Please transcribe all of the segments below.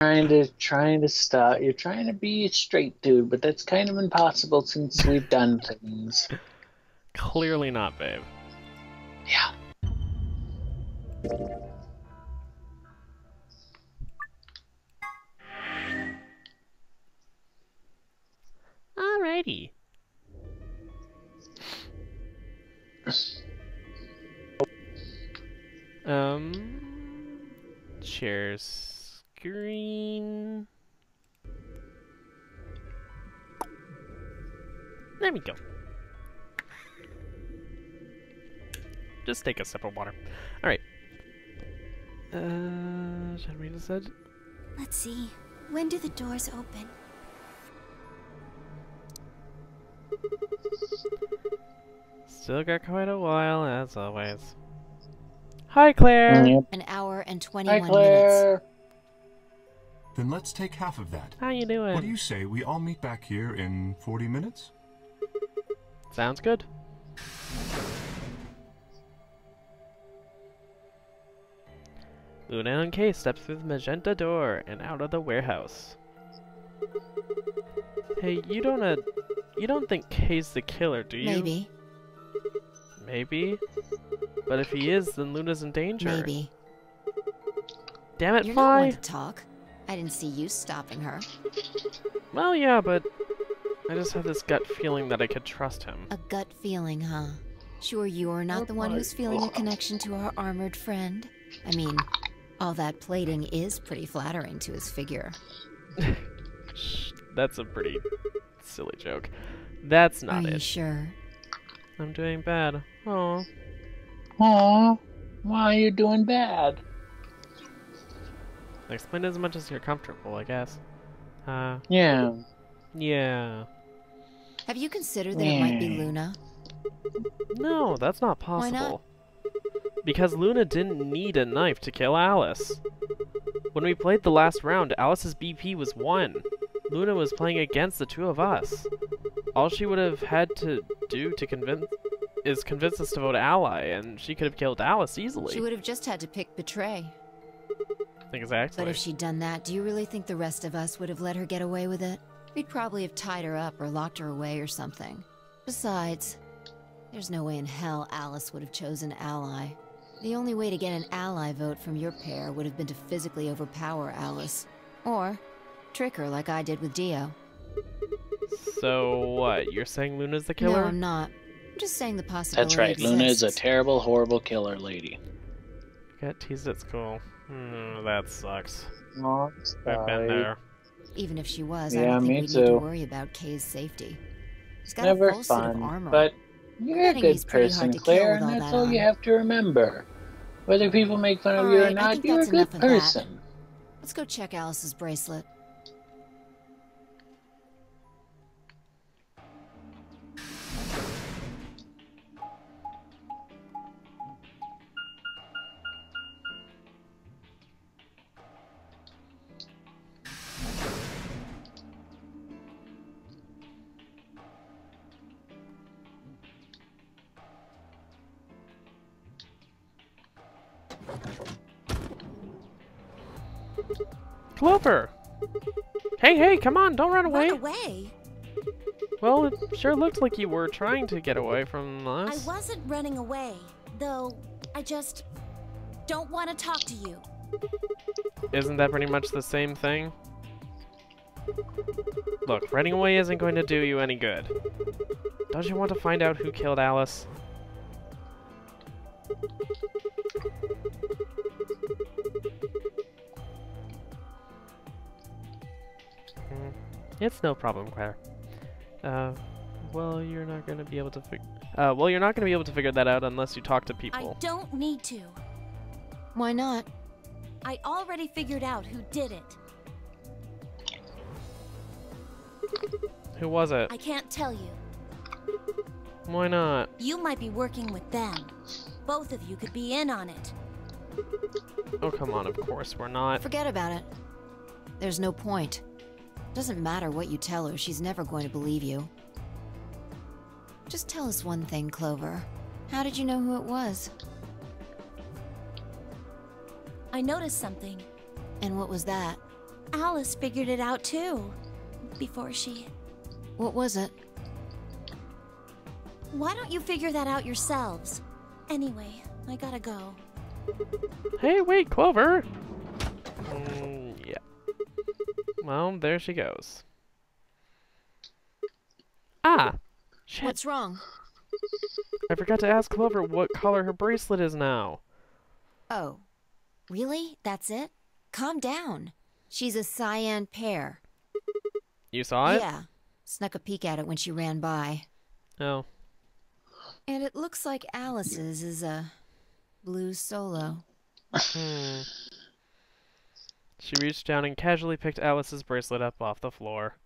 trying to stop. You're trying to be a straight dude, but that's kind of impossible since we've done things. Clearly not, babe. Yeah. Alrighty. Share screen. There we go. Just take a sip of water. Alright. Should we decide? Let's see. When do the doors open? Still got quite a while, as always. Hi, Claire! Yep. An hour and Hi, 21 minutes. Claire. Then let's take half of that. How you doing? What do you say we all meet back here in 40 minutes? Sounds good. Luna and Kay step through the magenta door and out of the warehouse. Hey, you don't think Kay's the killer, do you? Maybe. Maybe? But if he is, then Luna's in danger. Maybe. Damn it, You're not one Fi! to talk. I didn't see you stopping her. Well, yeah, but I just have this gut feeling that I could trust him. A gut feeling, huh? Sure you're not the one who's feeling a connection to our armored friend? I mean, all that plating is pretty flattering to his figure. That's a pretty silly joke. That's not Are it. you sure? I'm doing bad. Oh. Aw, why are you doing bad? Explain as much as you're comfortable, I guess. Yeah. Yeah. Have you considered that it might be Luna? No, that's not possible. Why not? Because Luna didn't need a knife to kill Alice. When we played the last round, Alice's BP was 1. Luna was playing against the two of us. All she would have had to do to convince us to vote ally, and she could have killed Alice easily. She would have just had to pick betray. Exactly. But if she'd done that, do you really think the rest of us would have let her get away with it? We'd probably have tied her up or locked her away or something. Besides, there's no way in hell Alice would have chosen ally. The only way to get an ally vote from your pair would have been to physically overpower Alice. Or trick her like I did with Dio. So what? You're saying Luna's the killer? No, I'm not. I'm just saying the possibility That's right. Luna is a exists. terrible, horrible killer lady. Got teased at school. That sucks. Oh, I've been there. Even if she was, Yeah, I don't think me we'd need to too. worry about Kay's safety. He's got Never a full suit of fun, armor. but you're a Betting good he's pretty person, hard to kill Claire, with and all that's that all you on. have to remember. Whether people make fun of you or Alright, I not, think you're a that's good enough of that. person. Let's go check Alice's bracelet. Clover! Hey, come on, don't run away! Run away? Well, it sure looked like you were trying to get away from I us. wasn't running away, though I just don't want to talk to you. Isn't that pretty much the same thing? Look, running away isn't going to do you any good. Don't you want to find out who killed Alice? It's no problem, Claire. Well, you're not gonna be able to figure that out unless you talk to people. I don't need to. Why not? I already figured out who did it. Who was it? I can't tell you. Why not? You might be working with them. Both of you could be in on it. Oh, come on, of course we're not. Forget about it. There's no point. Doesn't matter what you tell her, she's never going to believe you. Just tell us one thing, Clover. How did you know who it was? I noticed something. And what was that? Alice figured it out too. Before she... What was it? Why don't you figure that out yourselves? Anyway, I gotta go. Hey, wait, Clover! Yeah. Well, there she goes. Ah! Shit. What's wrong? I forgot to ask Clover what color her bracelet is now. Oh. Really? That's it? Calm down. She's a cyan pear. You saw it? Yeah. Snuck a peek at it when she ran by. Oh. And it looks like Alice's is a blue solo. She reached down and casually picked Alice's bracelet up off the floor.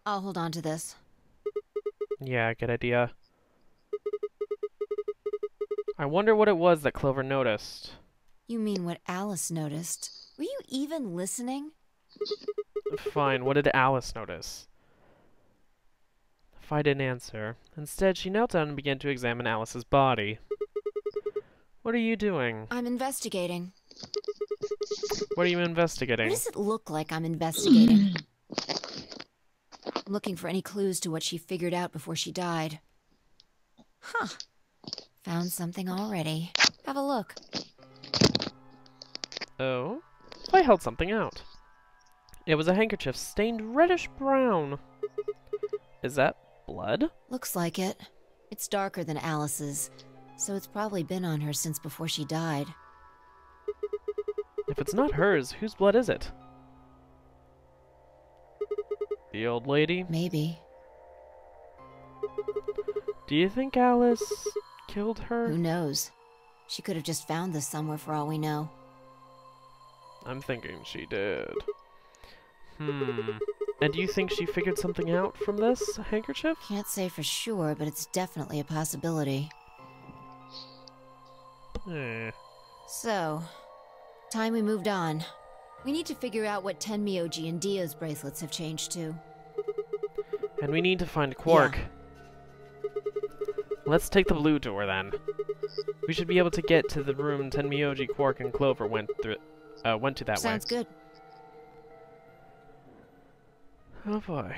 I'll hold on to this. Yeah, good idea. I wonder what it was that Clover noticed. You mean what Alice noticed? Were you even listening? Fine, what did Alice notice? If I didn't answer. Instead, she knelt down and began to examine Alice's body. What are you doing? I'm investigating. What are you investigating? What does it look like I'm investigating? I'm looking for any clues to what she figured out before she died. Huh. Found something already. Have a look. Oh? I held something out. It was a handkerchief stained reddish-brown. Is that blood? Looks like it. It's darker than Alice's, so it's probably been on her since before she died. If it's not hers, whose blood is it? The old lady? Maybe. Do you think Alice killed her? Who knows? She could have just found this somewhere for all we know. I'm thinking she did. And do you think she figured something out from this handkerchief? Can't say for sure, but it's definitely a possibility. So, time we moved on. We need to figure out what Tenmyoji and Dio's bracelets have changed to. And we need to find Quark. Yeah. Let's take the blue door then. We should be able to get to the room Tenmyoji, Quark, and Clover went to that way. Sounds good. Oh boy.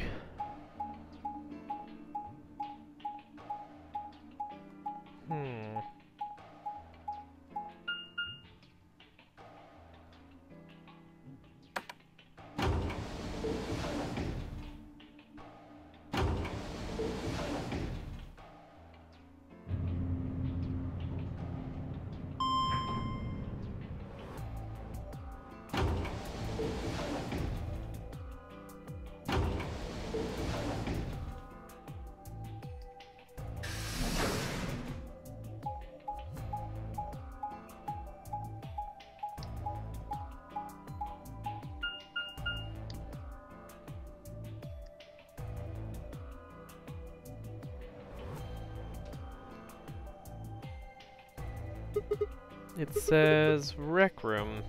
It says rec room.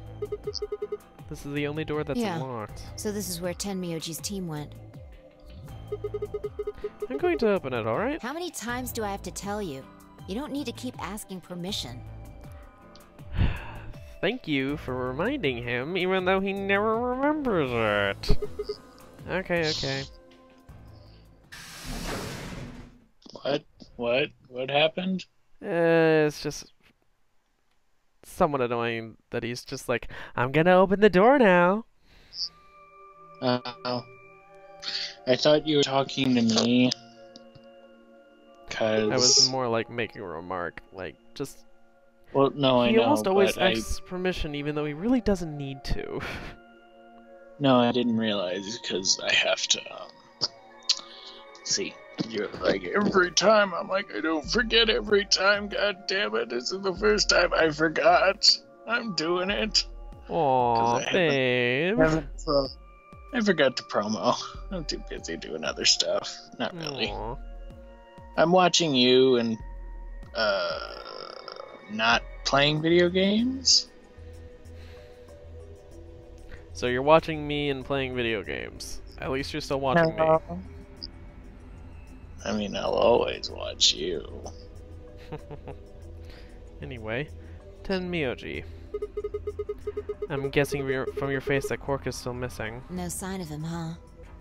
This is the only door that's unlocked. So this is where Tenmyoji's team went. I'm going to open it, alright? How many times do I have to tell you? You don't need to keep asking permission. Thank you for reminding him, even though he never remembers it. Okay. What happened? It's just somewhat annoying that he's just like, I'm gonna open the door now. Oh. I thought you were talking to me. I was more like making a remark, like just. Well, no, I know. He almost always asks permission, even though he really doesn't need to. No, I didn't realize because I have to. See, you're like every time. I'm like, I don't forget every time. God damn it! This is the first time I forgot. I'm doing it. Aw, babe. I forgot to promo. I'm too busy doing other stuff. Not really. Aww. I'm watching you and not playing video games. So you're watching me and playing video games. At least you're still watching me. I mean, I'll always watch you. Anyway, Tenmyoji. I'm guessing from your face that Quark is still missing. No sign of him, huh?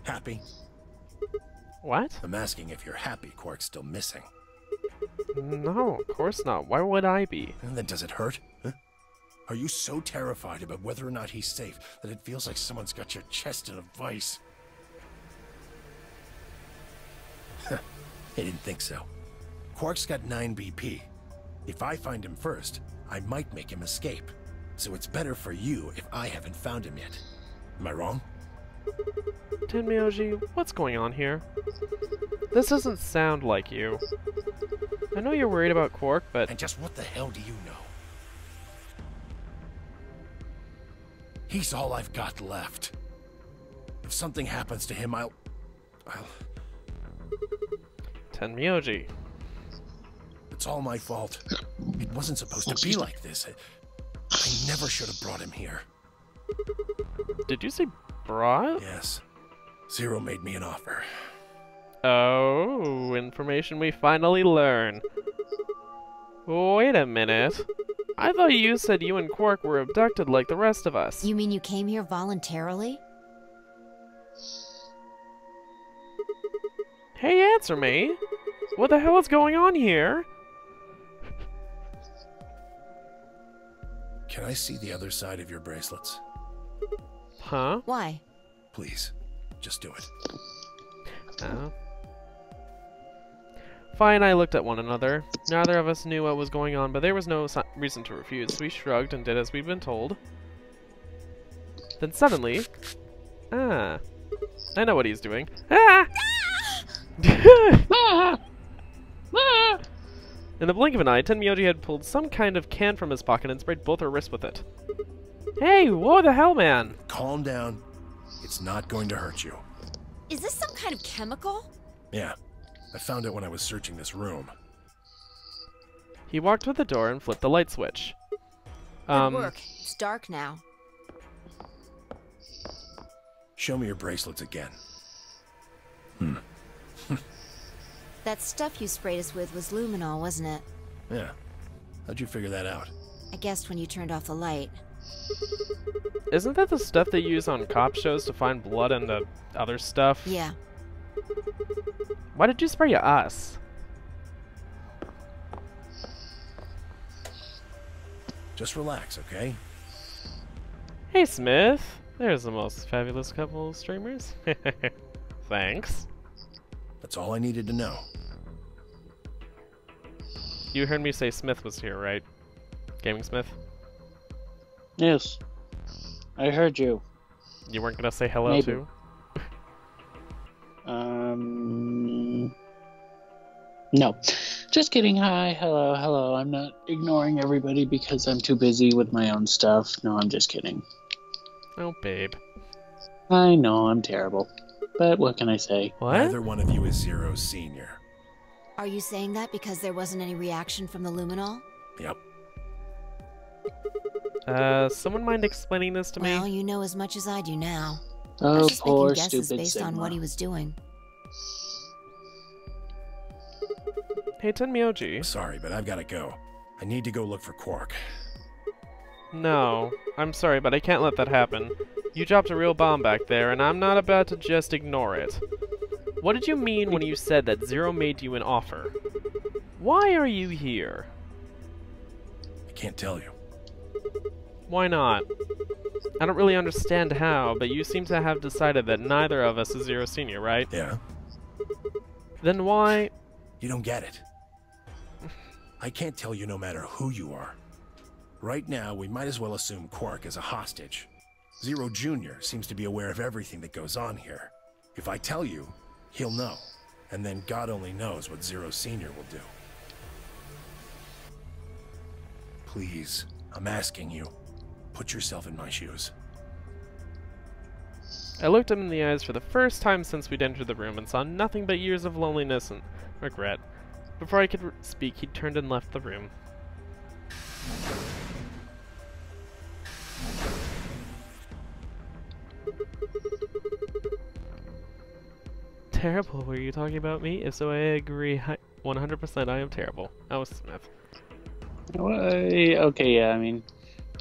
Happy? What? I'm asking if you're happy Quark's still missing. No, of course not. Why would I be? And then does it hurt? Huh? Are you so terrified about whether or not he's safe that it feels like someone's got your chest in a vice? I didn't think so. Quark's got 9 BP. If I find him first, I might make him escape. So it's better for you if I haven't found him yet. Am I wrong? Tenmyoji, what's going on here? This doesn't sound like you. I know you're worried about Quark, but... And just what the hell do you know? He's all I've got left. If something happens to him, I'll... Tenmyoji. It's all my fault. It wasn't supposed to be like this. I never should have brought him here. Did you say brought? Yes. Zero made me an offer. Oh, information we finally learn. Wait a minute. I thought you said you and Quark were abducted like the rest of us. You mean you came here voluntarily? Hey, answer me. What the hell is going on here? Can I see the other side of your bracelets? Huh? Why? Please, just do it. Oh. Fi and I looked at one another. Neither of us knew what was going on, but there was no reason to refuse, so we shrugged and did as we'd been told. Then suddenly... I know what he's doing. Ah! In the blink of an eye, Tenmyoji had pulled some kind of can from his pocket and sprayed both her wrists with it. Hey, what the hell, man? Calm down. It's not going to hurt you. Is this some kind of chemical? Yeah. I found it when I was searching this room. He walked to the door and flipped the light switch. Good work. It's dark now. Show me your bracelets again. That stuff you sprayed us with was luminol, wasn't it? Yeah. How'd you figure that out? I guessed when you turned off the light. Isn't that the stuff they use on cop shows to find blood and the other stuff? Yeah. Why did you spray us? Just relax, okay? Hey, Smith. There's the most fabulous couple of streamers. Thanks. That's all I needed to know. You heard me say Smith was here, right? Gaming Smith? Yes. I heard you. You weren't gonna say hello Maybe. too? No. Just kidding. Hi, hello, hello. I'm not ignoring everybody because I'm too busy with my own stuff. No, I'm just kidding. Oh, babe. I know I'm terrible. But what can I say? What? Neither one of you is Zero Senior. Are you saying that because there wasn't any reaction from the luminol? Yep. Someone mind explaining this to me? Well, you know as much as I do now. I Oh, was just poor making guesses stupid based Sigma. on what he was doing. Hey, Tenmyoji. Sorry, but I've got to go. I need to go look for Quark. No, I'm sorry, but I can't let that happen. You dropped a real bomb back there, and I'm not about to just ignore it. What did you mean when you said that Zero made you an offer? Why are you here? I can't tell you. Why not? I don't really understand how, but you seem to have decided that neither of us is Zero Senior, right? Yeah? Then why... You don't get it. I can't tell you no matter who you are. Right now, we might as well assume Quark is a hostage. Zero Jr. seems to be aware of everything that goes on here. If I tell you, he'll know. And then God only knows what Zero Senior will do. Please, I'm asking you, put yourself in my shoes. I looked him in the eyes for the first time since we'd entered the room and saw nothing but years of loneliness and regret. Before I could speak, he turned and left the room. Terrible? Were you talking about me? If so, I agree 100% I am terrible. I was Smith. Okay, yeah, I mean,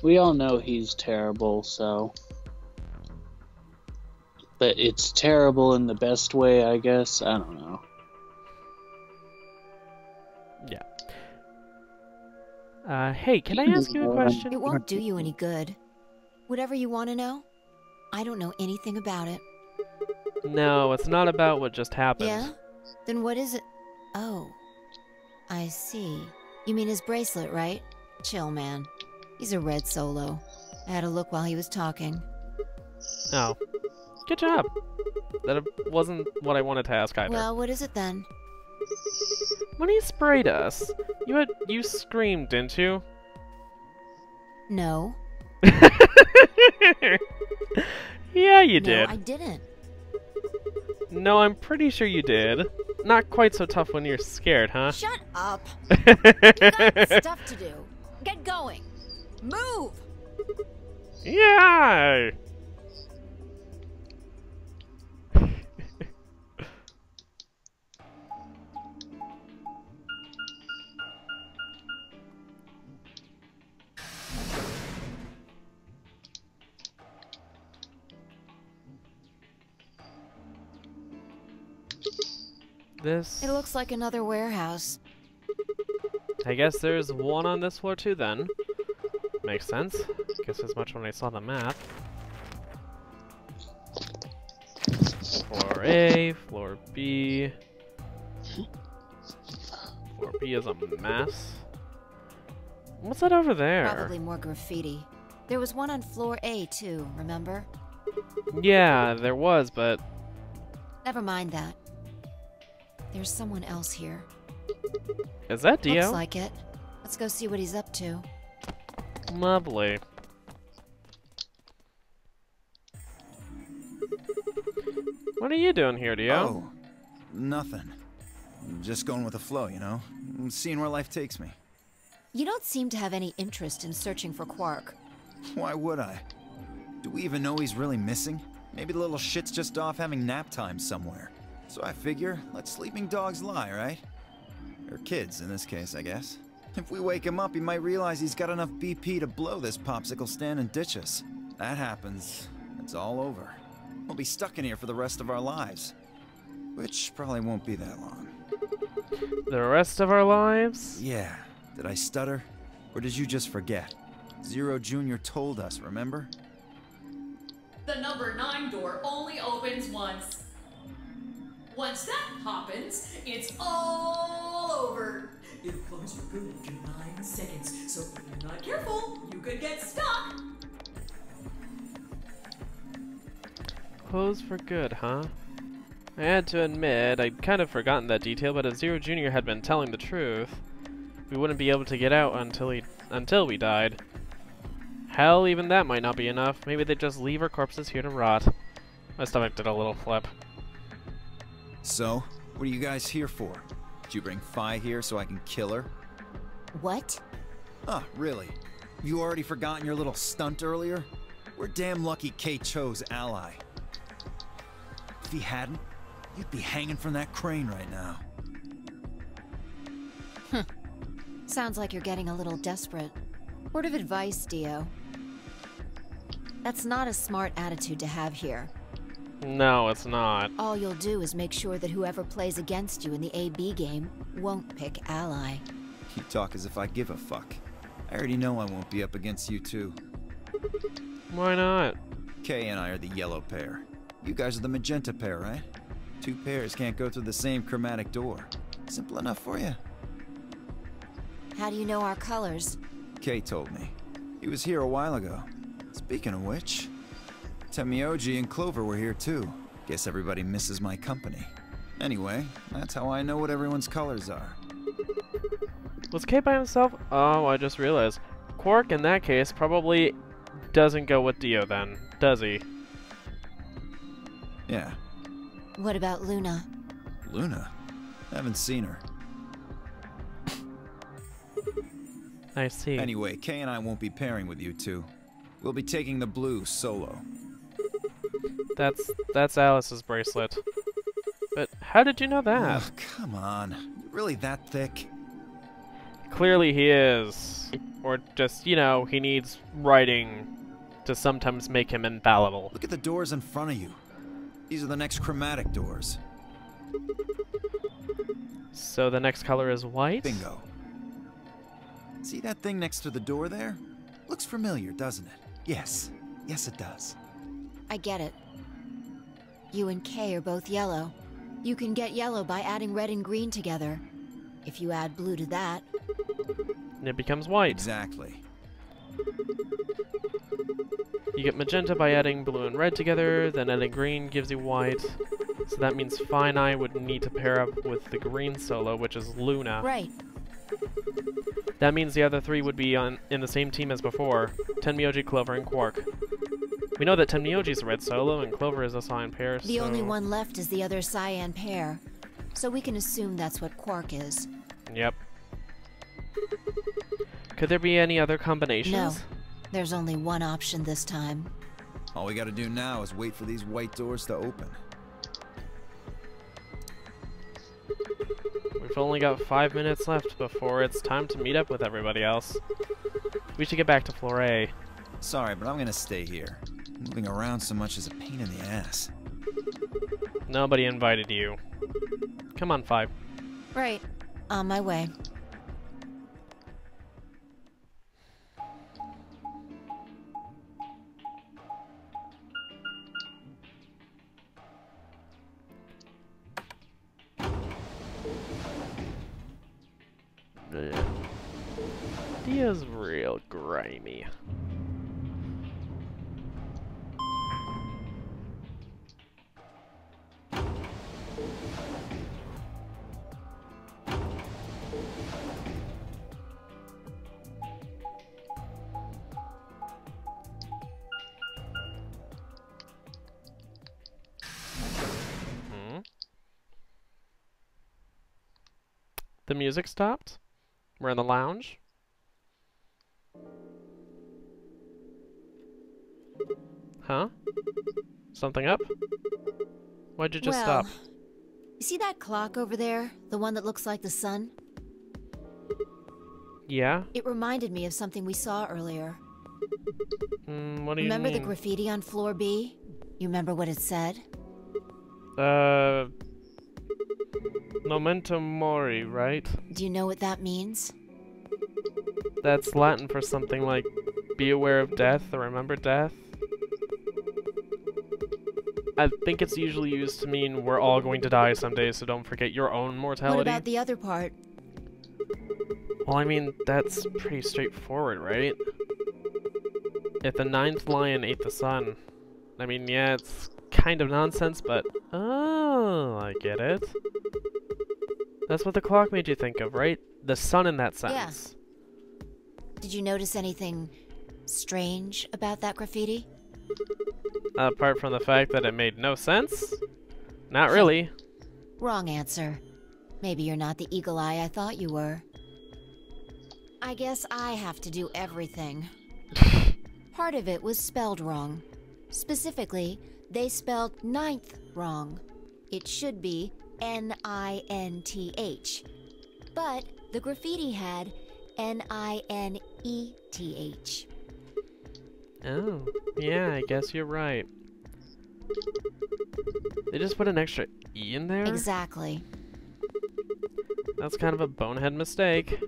We all know he's terrible, so... But it's terrible in the best way, I guess. I don't know. Yeah. Hey, can I ask you a question? It won't do you any good. Whatever you want to know, I don't know anything about it. No, it's not about what just happened. Yeah? Then what is it? Oh. I see. You mean his bracelet, right? Chill, man. He's a red solo. I had a look while he was talking. Oh. Good job. That wasn't what I wanted to ask either. Well, what is it then? When he sprayed us, you screamed, didn't you? No. Yeah, you did. No, I didn't. No, I'm pretty sure you did. Not quite so tough when you're scared, huh? Shut up. You got stuff to do. Get going. Move. Yeah. This... It looks like another warehouse. I guess there's one on this floor too then. Makes sense. Guess as much when I saw the map. Floor A, floor B. Floor B is a mess. What's that over there? Probably more graffiti. There was one on floor A too, remember? Yeah, there was, but... Never mind that. There's someone else here. Is that Dio? Looks like it. Let's go see what he's up to. Lovely. What are you doing here, Dio? Oh, nothing. Just going with the flow, you know? Seeing where life takes me. You don't seem to have any interest in searching for Quark. Why would I? Do we even know he's really missing? Maybe the little shit's just off having nap time somewhere. So I figure, let sleeping dogs lie, right? Or kids, in this case, I guess. If we wake him up, he might realize he's got enough BP to blow this popsicle stand and ditch us. That happens, it's all over. We'll be stuck in here for the rest of our lives. Which probably won't be that long. The rest of our lives? Yeah. Did I stutter? Or did you just forget? Zero Jr. told us, remember? The number 9 door only opens once. Once that happens, it's all over. It'll close for good after 9 seconds, so if you're not careful, you could get stuck. Close for good, huh? I had to admit, I'd kind of forgotten that detail, but if Zero Jr. had been telling the truth, we wouldn't be able to get out until we died. Hell, even that might not be enough. Maybe they'd just leave our corpses here to rot. My stomach did a little flip. So, what are you guys here for? Did you bring Fi here so I can kill her? What? Ah, really? You already forgotten your little stunt earlier? We're damn lucky Kay chose ally. If he hadn't, you'd be hanging from that crane right now. Sounds like you're getting a little desperate. Word of advice, Dio. That's not a smart attitude to have here. No, it's not. All you'll do is make sure that whoever plays against you in the AB game won't pick ally. You talk as if I give a fuck. I already know I won't be up against you two. Why not? Kay and I are the yellow pair. You guys are the magenta pair, right? Two pairs can't go through the same chromatic door. Simple enough for you. How do you know our colors? Kay told me. He was here a while ago. Speaking of which, Temioji and Clover were here too. Guess everybody misses my company. Anyway, that's how I know what everyone's colors are. Was Kay by himself? Oh, I just realized. Quark, in that case, probably doesn't go with Dio then, does he? Yeah. What about Luna? Luna? Haven't seen her. I see. Anyway, Kay and I won't be pairing with you two. We'll be taking the blue solo. That's Alice's bracelet. But how did you know that? Oh, come on. You really that thick? Clearly he is. Or just, you know, he needs writing to sometimes make him infallible. Look at the doors in front of you. These are the next chromatic doors. So the next color is white? Bingo. See that thing next to the door there? Looks familiar, doesn't it? Yes. Yes, it does. I get it. You and Kay are both yellow. You can get yellow by adding red and green together. If you add blue to that... it becomes white. Exactly. You get magenta by adding blue and red together, then adding green gives you white. So that means Fine Eye would need to pair up with the green solo, which is Luna. Right. That means the other three would be in the same team as before. Tenmyoji, Clover, and Quark. We know that Tenmyoji's a red solo, and Clover is a cyan pair, so... The only one left is the other cyan pair. So we can assume that's what Quark is. Yep. Could there be any other combinations? No. There's only one option this time. All we gotta do now is wait for these white doors to open. We've only got 5 minutes left before it's time to meet up with everybody else. We should get back to floor A. Sorry, but I'm gonna stay here. Moving around so much is a pain in the ass. Nobody invited you. Come on, 5. Right. On my way. Dia's real grimy. The music stopped. We're in the lounge. Huh? Something up? Why'd you just stop? You see that clock over there? The one that looks like the sun? Yeah? It reminded me of something we saw earlier. What do you mean? Remember the graffiti on floor B? You remember what it said? Memento Mori, right? Do you know what that means? That's Latin for something like be aware of death or remember death. I think it's usually used to mean we're all going to die someday, so don't forget your own mortality. What about the other part? Well, I mean, that's pretty straightforward, right? If the 9th lion ate the sun. I mean, yeah, it's kind of nonsense, but... Oh, I get it. That's what the clock made you think of, right? The sun in that sense. Yeah. Did you notice anything strange about that graffiti? Apart from the fact that it made no sense? Not really. Wrong answer. Maybe you're not the eagle eye I thought you were. I guess I have to do everything. Part of it was spelled wrong. Specifically, they spelled 9th wrong. It should be N-I-N-T-H. But the graffiti had N-I-N-E-T-H. Oh, yeah, I guess you're right. They just put an extra E in there? Exactly. That's kind of a bonehead mistake.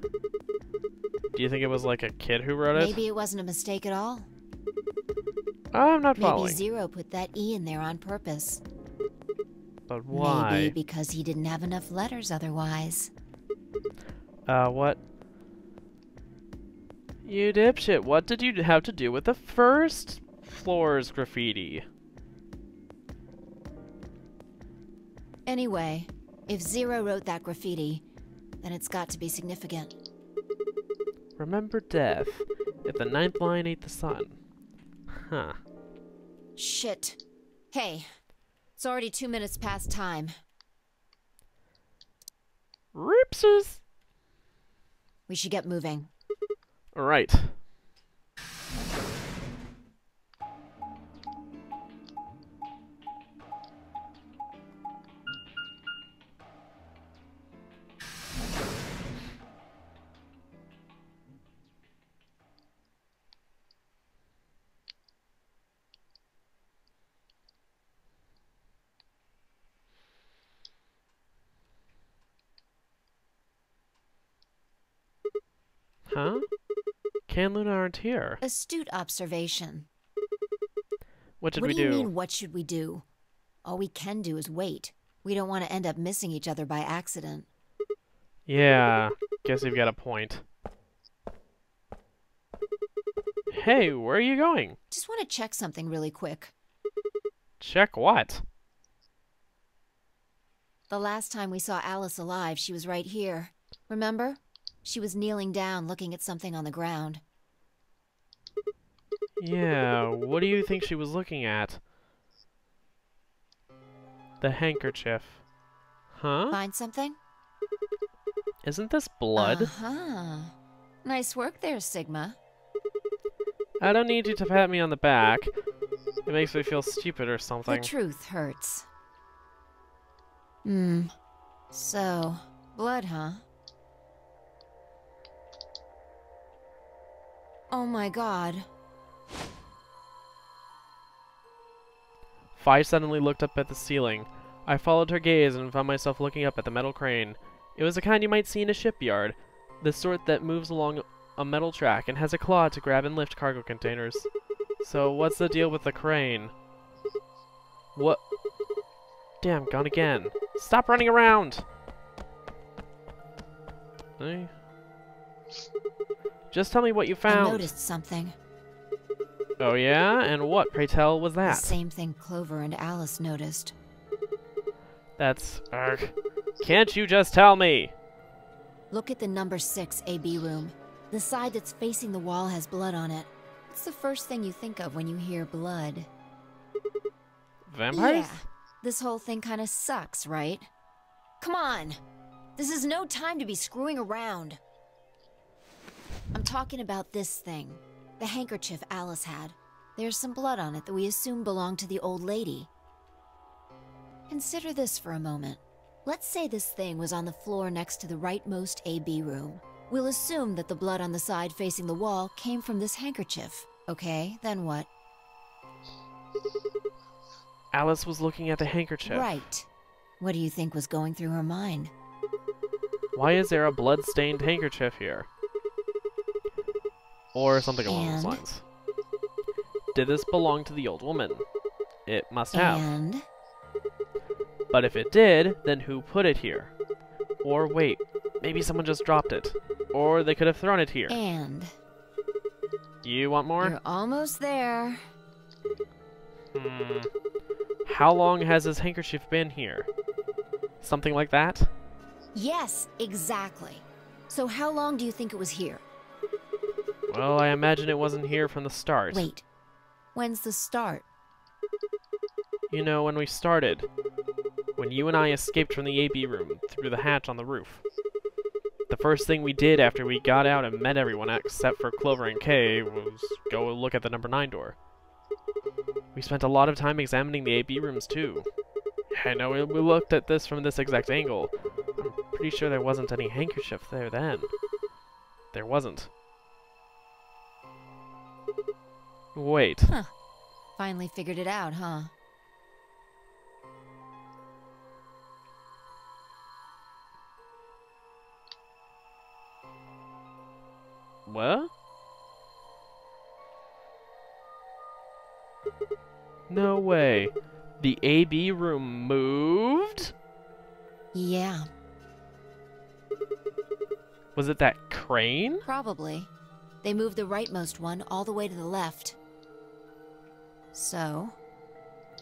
Do you think it was like a kid who wrote it? Maybe it wasn't a mistake at all. I'm not following. Maybe Zero put that E in there on purpose. But why? Maybe because he didn't have enough letters otherwise. What? You dipshit, what did you have to do with the first floor's graffiti? Anyway, if Zero wrote that graffiti, then it's got to be significant. Remember death, if the 9th lion ate the sun. Huh. Shit. Hey, it's already 2 minutes past time. Ripses! We should get moving. Alright. Huh? Kay and Luna aren't here. Astute observation. What should What we do you do? mean, what should we do? All we can do is wait. We don't want to end up missing each other by accident. Yeah, guess you've got a point. Hey, where are you going? Just want to check something really quick. Check what? The last time we saw Alice alive, she was right here. Remember? She was kneeling down, looking at something on the ground. Yeah, what do you think she was looking at? The handkerchief. Huh? Find something? Isn't this blood? Uh-huh. Nice work there, Sigma. I don't need you to pat me on the back. It makes me feel stupid or something. The truth hurts. So, blood, huh? Oh my god. Fi suddenly looked up at the ceiling. I followed her gaze and found myself looking up at the metal crane. It was the kind you might see in a shipyard, the sort that moves along a metal track and has a claw to grab and lift cargo containers. So what's the deal with the crane? What? Damn, gone again. Stop running around! Hey. Just tell me what you found. I noticed something. Oh yeah? And what, pray tell, was that? The same thing Clover and Alice noticed. That's... Can't you just tell me? Look at the number 6 AB room. The side that's facing the wall has blood on it. What's the first thing you think of when you hear blood? Vampires? Yeah. This whole thing kind of sucks, right? Come on! This is no time to be screwing around. I'm talking about this thing. The handkerchief Alice had. There's some blood on it that we assume belonged to the old lady. Consider this for a moment. Let's say this thing was on the floor next to the rightmost AB room. We'll assume that the blood on the side facing the wall came from this handkerchief. Okay, then what? Alice was looking at the handkerchief. Right. What do you think was going through her mind? Why is there a blood-stained handkerchief here? Or something along those And? lines. Did this belong to the old woman? It must have. And? But if it did, then who put it here? Or wait, maybe someone just dropped it. Or they could have thrown it here. And? You want more? You're almost there. How long has this handkerchief been here? Something like that? Yes, exactly. So how long do you think it was here? Well, I imagine it wasn't here from the start. Wait. When's the start? You know, when we started. When you and I escaped from the AB room through the hatch on the roof. The first thing we did after we got out and met everyone except for Clover and Kay was go look at the number 9 door. We spent a lot of time examining the AB rooms too. I know we looked at this from this exact angle. I'm pretty sure there wasn't any handkerchief there then. There wasn't. Wait. Huh. Finally figured it out, huh? What? No way. The AB room moved? Yeah, Was it that crane? probably. They moved the rightmost one all the way to the left. So,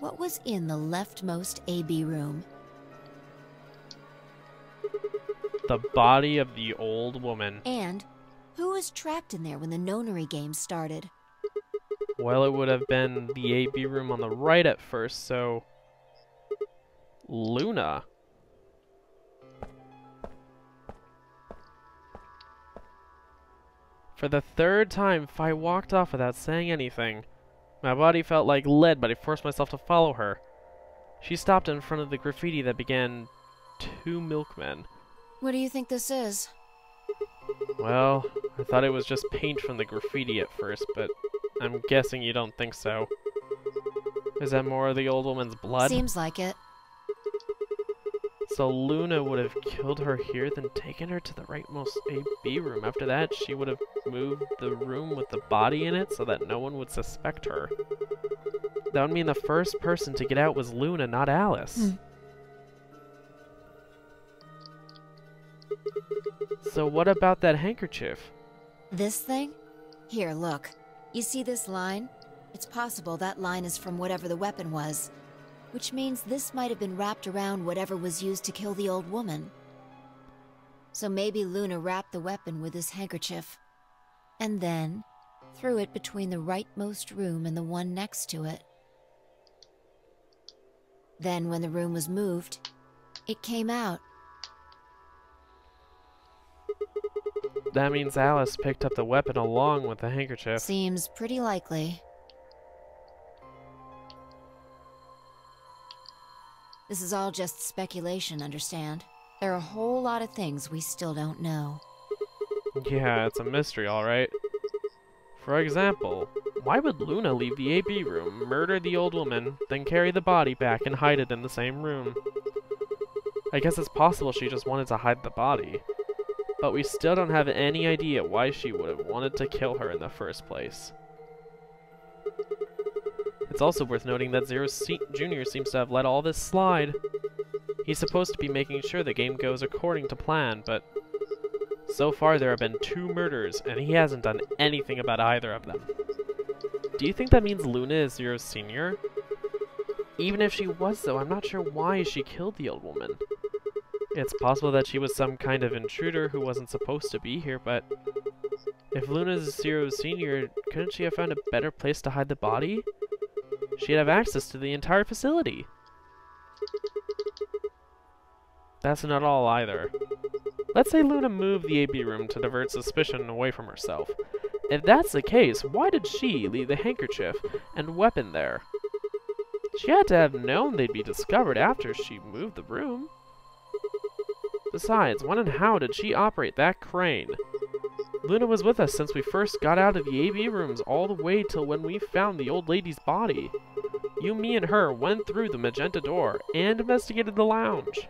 what was in the leftmost AB room? The body of the old woman. And who was trapped in there when the Nonary Game started? Well, it would have been the AB room on the right at first, so... Luna. For the third time, Fi walked off without saying anything. My body felt like lead, but I forced myself to follow her. She stopped in front of the graffiti that began, "To Milkmen." What do you think this is? Well, I thought it was just paint from the graffiti at first, but I'm guessing you don't think so. Is that more of the old woman's blood? Seems like it. So Luna would have killed her here, then taken her to the rightmost AB room. After that, she would have moved the room with the body in it so that no one would suspect her. That would mean the first person to get out was Luna, not Alice. So what about that handkerchief? This thing? Here, look. You see this line? It's possible that line is from whatever the weapon was, which means this might have been wrapped around whatever was used to kill the old woman. So maybe Luna wrapped the weapon with this handkerchief, and then threw it between the rightmost room and the one next to it. Then when the room was moved, it came out. That means Alice picked up the weapon along with the handkerchief. Seems pretty likely. This is all just speculation, understand? There are a whole lot of things we still don't know. Yeah, it's a mystery, alright. For example, why would Luna leave the AB room, murder the old woman, then carry the body back and hide it in the same room? I guess it's possible she just wanted to hide the body. But we still don't have any idea why she would have wanted to kill her in the first place. It's also worth noting that Zero Jr. seems to have let all this slide. He's supposed to be making sure the game goes according to plan, but so far there have been 2 murders, and he hasn't done anything about either of them. Do you think that means Luna is Zero Sr.? Even if she was, though, I'm not sure why she killed the old woman. It's possible that she was some kind of intruder who wasn't supposed to be here, but if Luna's Zero Sr., couldn't she have found a better place to hide the body? She'd have access to the entire facility. That's not all either. Let's say Luna moved the AB room to divert suspicion away from herself. If that's the case, why did she leave the handkerchief and weapon there? She had to have known they'd be discovered after she moved the room. Besides, when and how did she operate that crane? Luna was with us since we first got out of the AB rooms all the way till when we found the old lady's body. You, me, and her went through the magenta door and investigated the lounge.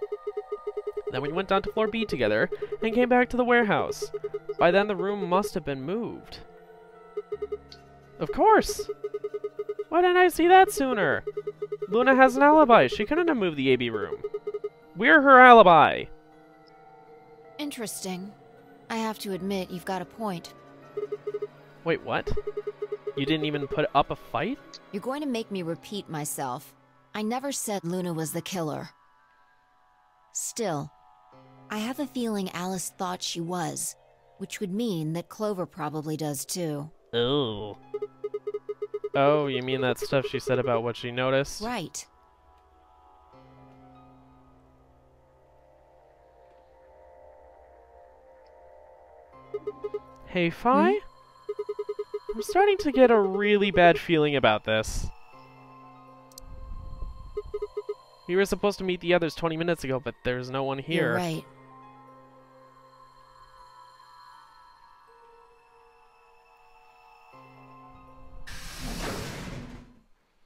Then we went down to floor B together and came back to the warehouse. By then the room must have been moved. Of course! Why didn't I see that sooner? Luna has an alibi. She couldn't have moved the AB room. We're her alibi. Interesting. I have to admit, you've got a point. Wait, what? You didn't even put up a fight? You're going to make me repeat myself. I never said Luna was the killer. Still, I have a feeling Alice thought she was, which would mean that Clover probably does too. Oh. Oh, you mean that stuff she said about what she noticed? Right. Hey, Fi? I'm starting to get a really bad feeling about this. We were supposed to meet the others 20 minutes ago, but there's no one here. You're right.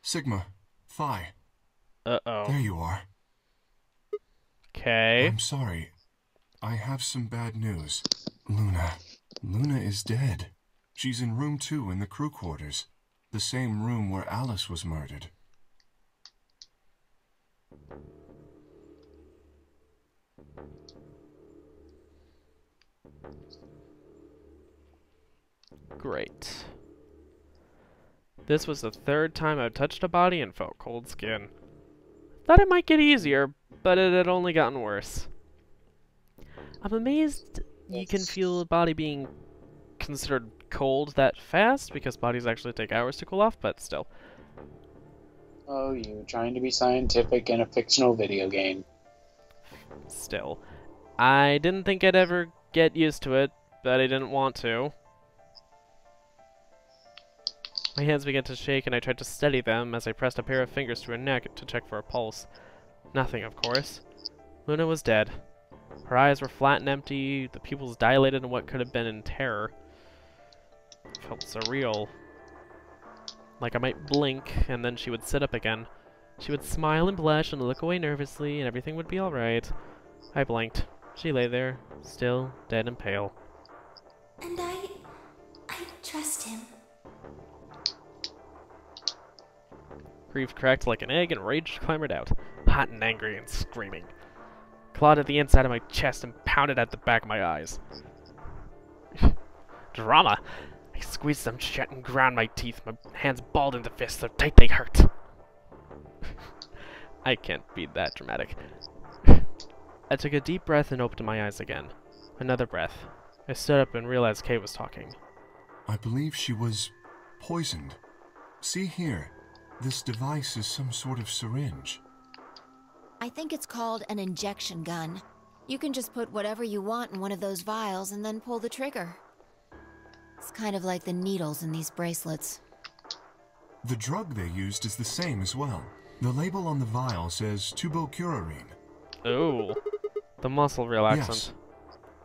Sigma, Phi. Uh-oh. There you are. Okay. I'm sorry. I have some bad news. Luna is dead. She's in room 2 in the crew quarters. The same room where Alice was murdered. Great. This was the 3rd time I've touched a body and felt cold skin. Thought it might get easier, but it had only gotten worse. I'm amazed you can feel a body being considered cold that fast, because bodies actually take hours to cool off, but still. Oh, you trying to be scientific in a fictional video game. Still. I didn't think I'd ever get used to it, but I didn't want to. My hands began to shake and I tried to steady them as I pressed a pair of fingers to her neck to check for a pulse. Nothing, of course. Luna was dead. Her eyes were flat and empty, the pupils dilated in what could have been in terror. It felt surreal. Like I might blink, and then she would sit up again. She would smile and blush and look away nervously, and everything would be alright. I blinked. She lay there, still, dead and pale. And I trust him. Grief cracked like an egg and rage clambered out, hot and angry and screaming. Clawed at the inside of my chest and pounded at the back of my eyes. Drama! I squeezed them shut and ground my teeth, my hands balled into fists so tight they hurt. I can't be that dramatic. I took a deep breath and opened my eyes again. Another breath. I stood up and realized Kay was talking. I believe she was poisoned. See here. This device is some sort of syringe. I think it's called an injection gun. You can just put whatever you want in one of those vials and then pull the trigger. It's kind of like the needles in these bracelets. The drug they used is the same as well. The label on the vial says tubocurarine. Oh, the muscle relaxant. Yes.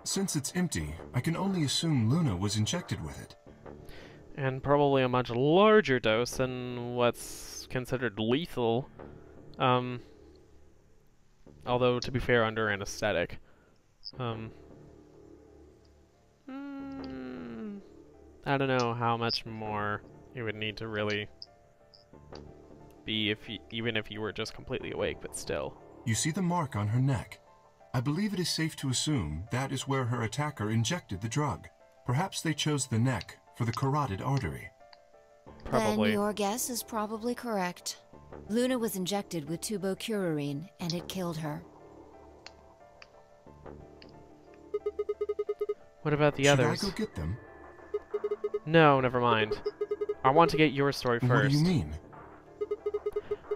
Since it's empty, I can only assume Luna was injected with it. And probably a much larger dose than what's considered lethal. Although, to be fair, under anesthetic. I don't know how much more you would need to really be even if you were just completely awake, but still. You see the mark on her neck. I believe it is safe to assume that is where her attacker injected the drug. Perhaps they chose the neck for the carotid artery. Probably. Then your guess is probably correct. Luna was injected with tubocurarine, and it killed her. What about the others? Should I go get them? No, never mind. I want to get your story first. What do you mean?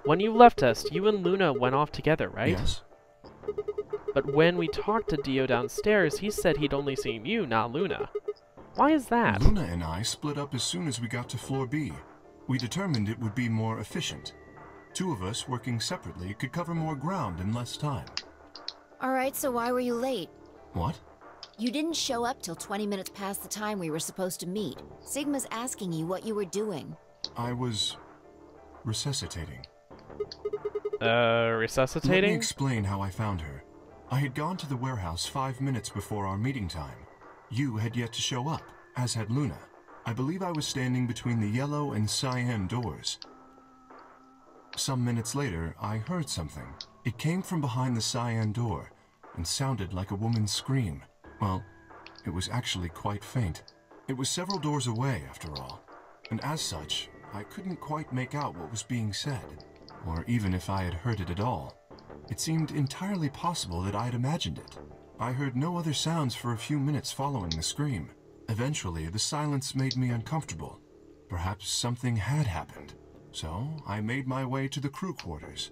When you left us, you and Luna went off together, right? Yes. But when we talked to Dio downstairs, he said he'd only seen you, not Luna. Why is that? Luna and I split up as soon as we got to floor B. We determined it would be more efficient. Two of us working separately could cover more ground in less time. Alright, so why were you late? What? You didn't show up till 20 minutes past the time we were supposed to meet. Sigma's asking you what you were doing. I was resuscitating. Resuscitating? Let me explain how I found her. I had gone to the warehouse 5 minutes before our meeting time. You had yet to show up, as had Luna. I believe I was standing between the yellow and cyan doors. Some minutes later, I heard something. It came from behind the cyan door, and sounded like a woman's scream. Well, it was actually quite faint. It was several doors away, after all. And as such, I couldn't quite make out what was being said, or even if I had heard it at all. It seemed entirely possible that I had imagined it. I heard no other sounds for a few minutes following the scream. Eventually, the silence made me uncomfortable. Perhaps something had happened. So, I made my way to the crew quarters.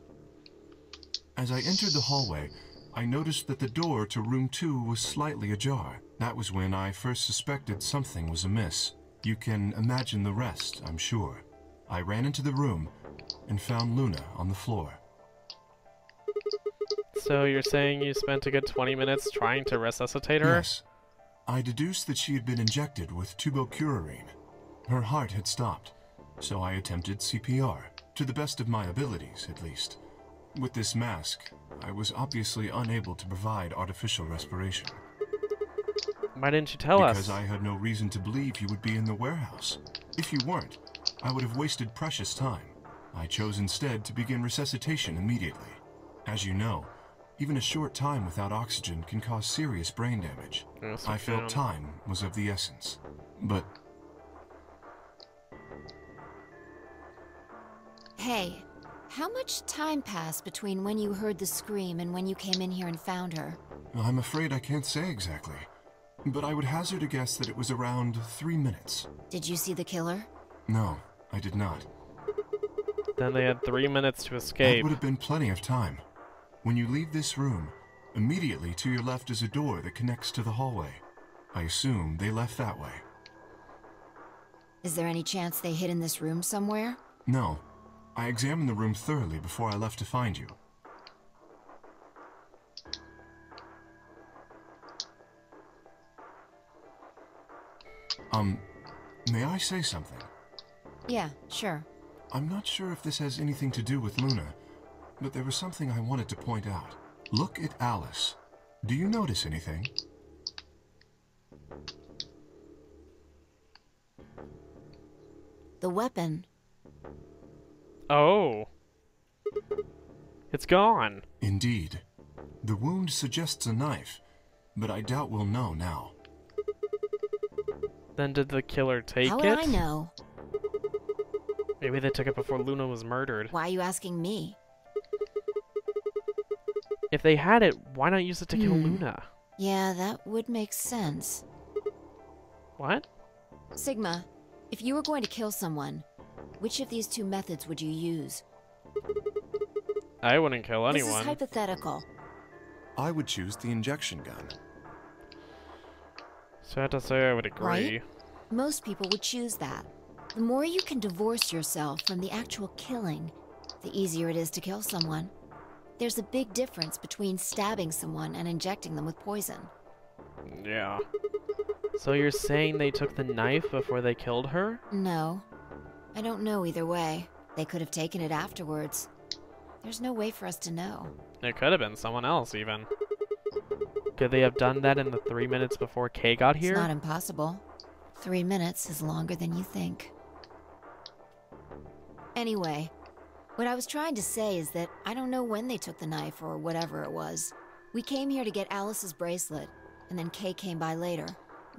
As I entered the hallway, I noticed that the door to room 2 was slightly ajar. That was when I first suspected something was amiss. You can imagine the rest, I'm sure. I ran into the room and found Luna on the floor. So you're saying you spent a good 20 minutes trying to resuscitate her? Yes. I deduced that she had been injected with tubocurarine. Her heart had stopped, so I attempted CPR, to the best of my abilities, at least. With this mask, I was obviously unable to provide artificial respiration. Why didn't you tell us? Because I had no reason to believe you would be in the warehouse. If you weren't, I would have wasted precious time. I chose instead to begin resuscitation immediately. As you know, even a short time without oxygen can cause serious brain damage. Yes, I felt time was of the essence. But... Hey, how much time passed between when you heard the scream and when you came in here and found her? I'm afraid I can't say exactly. But I would hazard a guess that it was around 3 minutes. Did you see the killer? No, I did not. Then they had 3 minutes to That escape. would have been plenty of time. When you leave this room, immediately to your left is a door that connects to the hallway. I assume they left that way. Is there any chance they hid in this room somewhere? No. I examined the room thoroughly before I left to find you. May I say something? Yeah, sure. I'm not sure if this has anything to do with Luna, but there was something I wanted to point out. Look at Alice. Do you notice anything? The weapon. Oh. It's gone. Indeed. The wound suggests a knife, but I doubt we'll know now. Then did the killer take How it? would I know? Maybe they took it before Luna was murdered. Why are you asking me? If they had it, why not use it to kill Luna? Yeah, that would make sense. What? Sigma, if you were going to kill someone, which of these two methods would you use? I wouldn't kill This anyone. is hypothetical. I would choose the injection gun. Sad to say I would agree. Right? Most people would choose that. The more you can divorce yourself from the actual killing, the easier it is to kill someone. There's a big difference between stabbing someone and injecting them with poison. Yeah. So you're saying they took the knife before they killed her? No. I don't know either way. They could have taken it afterwards. There's no way for us to know. It could have been someone else, even. Could they have done that in the 3 minutes before Kay got here? It's not impossible. 3 minutes is longer than you think. Anyway, what I was trying to say is that I don't know when they took the knife or whatever it was. We came here to get Alice's bracelet, and then Kay came by later.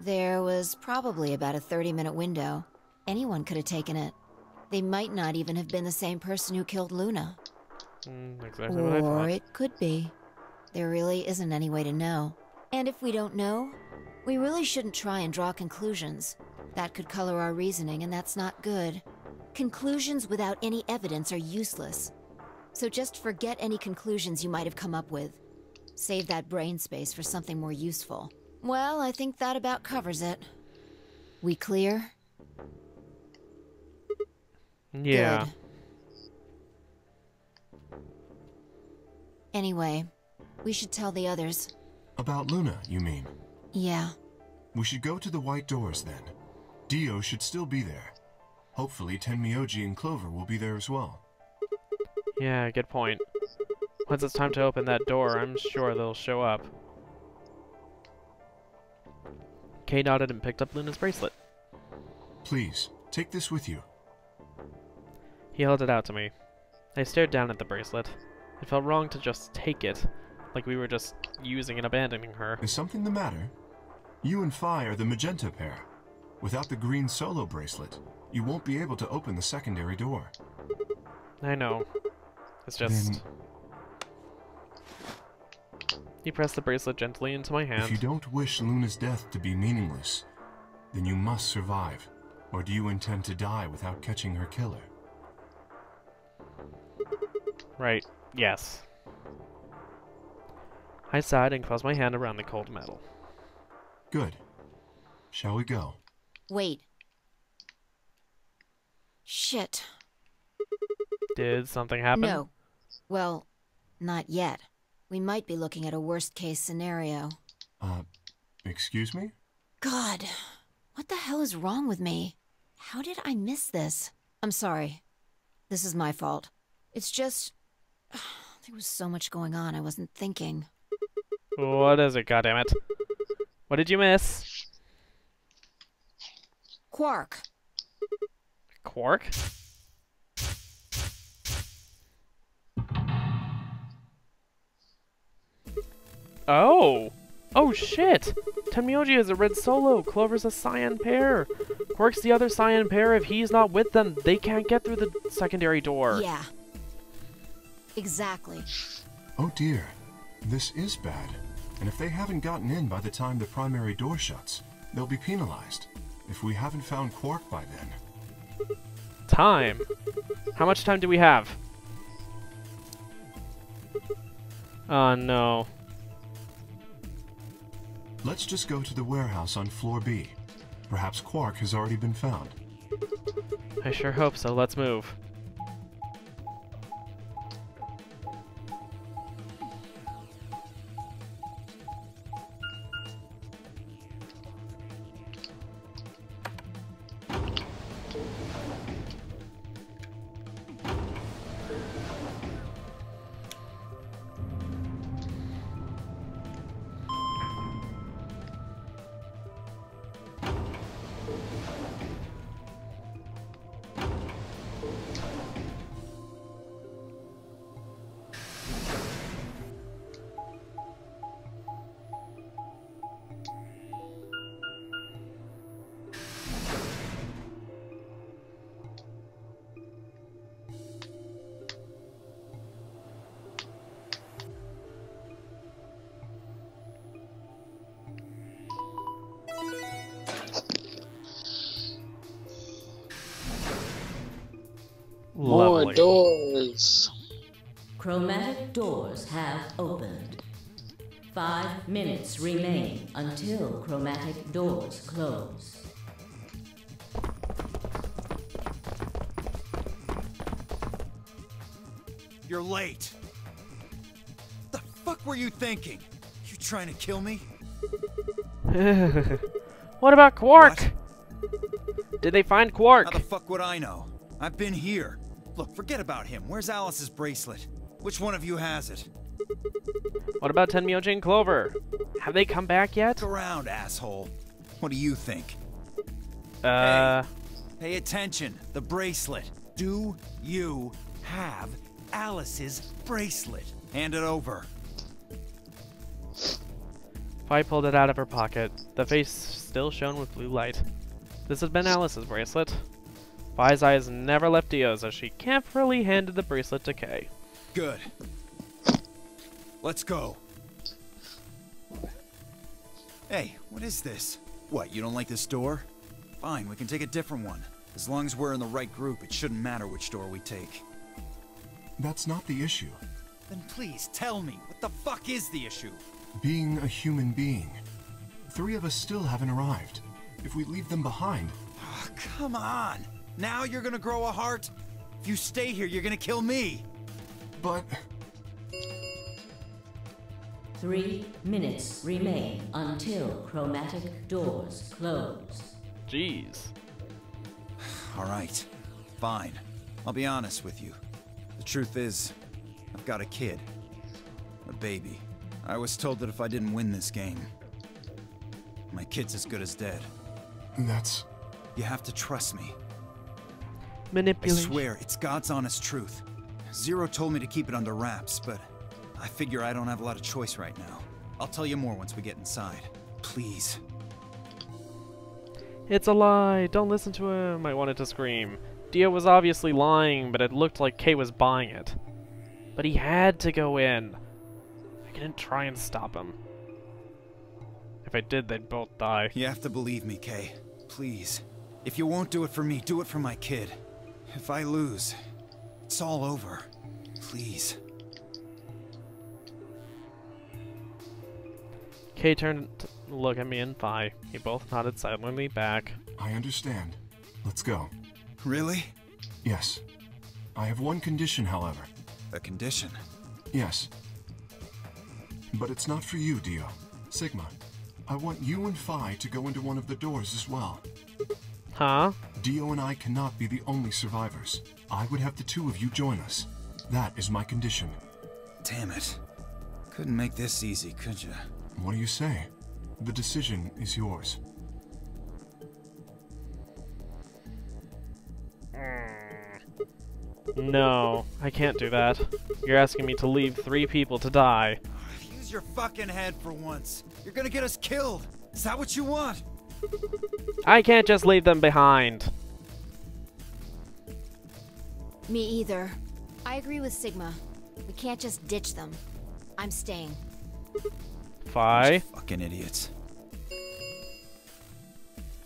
There was probably about a 30-minute window. Anyone could have taken it. They might not even have been the same person who killed Luna. Exactly what I thought. Or it could be. There really isn't any way to know. And if we don't know, we really shouldn't try and draw conclusions. That could color our reasoning, and that's not good. Conclusions without any evidence are useless. So just forget any conclusions you might have come up with. Save that brain space for something more useful. Well, I think that about covers it. We clear? Yeah. Good. Anyway, we should tell the others. About Luna, you mean? Yeah. We should go to the white doors then. Dio should still be there. Hopefully Tenmyoji and Clover will be there as well. Yeah, good point. Once it's time to open that door, I'm sure they'll show up. Kay nodded and picked up Luna's bracelet. Please, take this with you. He held it out to me. I stared down at the bracelet. It felt wrong to just take it, like we were just using and abandoning her. Is something the matter? You and Phi are the magenta pair. Without the green solo bracelet, you won't be able to open the secondary door. I know. It's just... Then, he pressed the bracelet gently into my hand. if you don't wish Luna's death to be meaningless, then you must survive. Or do you intend to die without catching her killer? Right. Yes. I sighed and closed my hand around the cold metal. Good. Shall we go? Wait. Shit. Did something happen? No. Well, not yet. We might be looking at a worst-case scenario. Excuse me? God, what the hell is wrong with me? How did I miss this? I'm sorry. This is my fault. It's just... there was so much going on I wasn't thinking. What is it, goddammit? What did you miss? Quark. Quark? Oh! Oh shit! Tenmyoji is a red solo, Clover's a cyan pair. Quark's the other cyan pair. If he's not with them, they can't get through the secondary door. Yeah. Exactly. Oh dear. This is bad. And if they haven't gotten in by the time the primary door shuts, they'll be penalized. If we haven't found Quark by then. Time? How much time do we have? Oh no. Let's just go to the warehouse on floor B. Perhaps Quark has already been found. I sure hope so. Let's move. Totally. doors. Chromatic doors have opened. 5 minutes remain until chromatic doors close. You're late. The fuck were you thinking? You trying to kill me? What about Quark? What? Did they find Quark? How the fuck would I know? I've been here. Look, forget about him. Where's Alice's bracelet? Which one of you has it? What about Tenmyoji and Clover? Have they come back yet? Look around, asshole. What do you think? Hey. Pay attention. The bracelet. Do you have Alice's bracelet? Hand it over. Fi pulled it out of her pocket. The face still shone with blue light. This had been Alice's bracelet. Fi's eyes never left Dio's as she carefully handed the bracelet to Kay. Good. Let's go. Hey, what is this? What, you don't like this door? Fine, we can take a different one. As long as we're in the right group, it shouldn't matter which door we take. That's not the issue. Then please tell me, what the fuck is the issue? Being a human being. 3 of us still haven't arrived. If we leave them behind... Oh, come on! Now you're gonna grow a heart? If you stay here, you're gonna kill me! But... 3 minutes remain until chromatic doors close. Jeez. Alright, fine. I'll be honest with you. The truth is, I've got a kid. A baby. I was told that if I didn't win this game, my kid's as good as dead. That's... You have to trust me. I Manipulation. swear, it's God's honest truth. Zero told me to keep it under wraps, but I figure I don't have a lot of choice right now. I'll tell you more once we get inside. Please. It's a lie. Don't listen to him. I wanted to scream. Dio was obviously lying, but it looked like Kay was buying it. But he had to go in. I couldn't try and stop him. If I did, they'd both die. You have to believe me, Kay. Please. If you won't do it for me, do it for my kid. If I lose, it's all over. Please. Kay turned to look at me and Fi. We both nodded silently back. I understand. Let's go. Really? Yes. I have one condition, however. A condition? Yes. But it's not for you, Dio. Sigma, I want you and Fi to go into one of the doors as well. Huh? Dio and I cannot be the only survivors. I would have the 2 of you join us. That is my condition. Damn it. Couldn't make this easy, could you? What do you say? The decision is yours. No, I can't do that. You're asking me to leave 3 people to die. Use your fucking head for once. You're gonna get us killed. Is that what you want? I can't just leave them behind. Me either. I agree with Sigma. We can't just ditch them. I'm staying. Fi? Fucking idiots.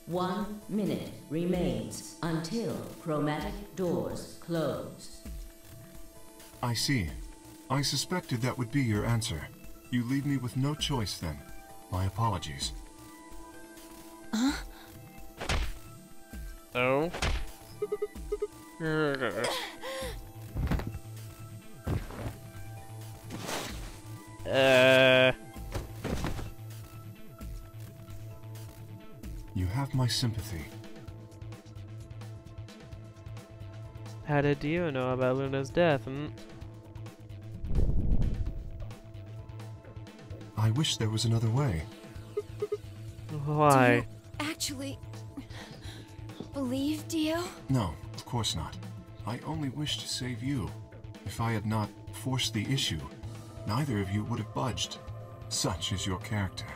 1 minute remains until chromatic doors close. I see. I suspected that would be your answer. You leave me with no choice then. My apologies. Huh? Oh? You have my sympathy. How did you know about Luna's death? I wish there was another way. Why? Do you actually believe Dio? No, of course not. I only wish to save you. If I had not forced the issue, neither of you would have budged. Such is your character.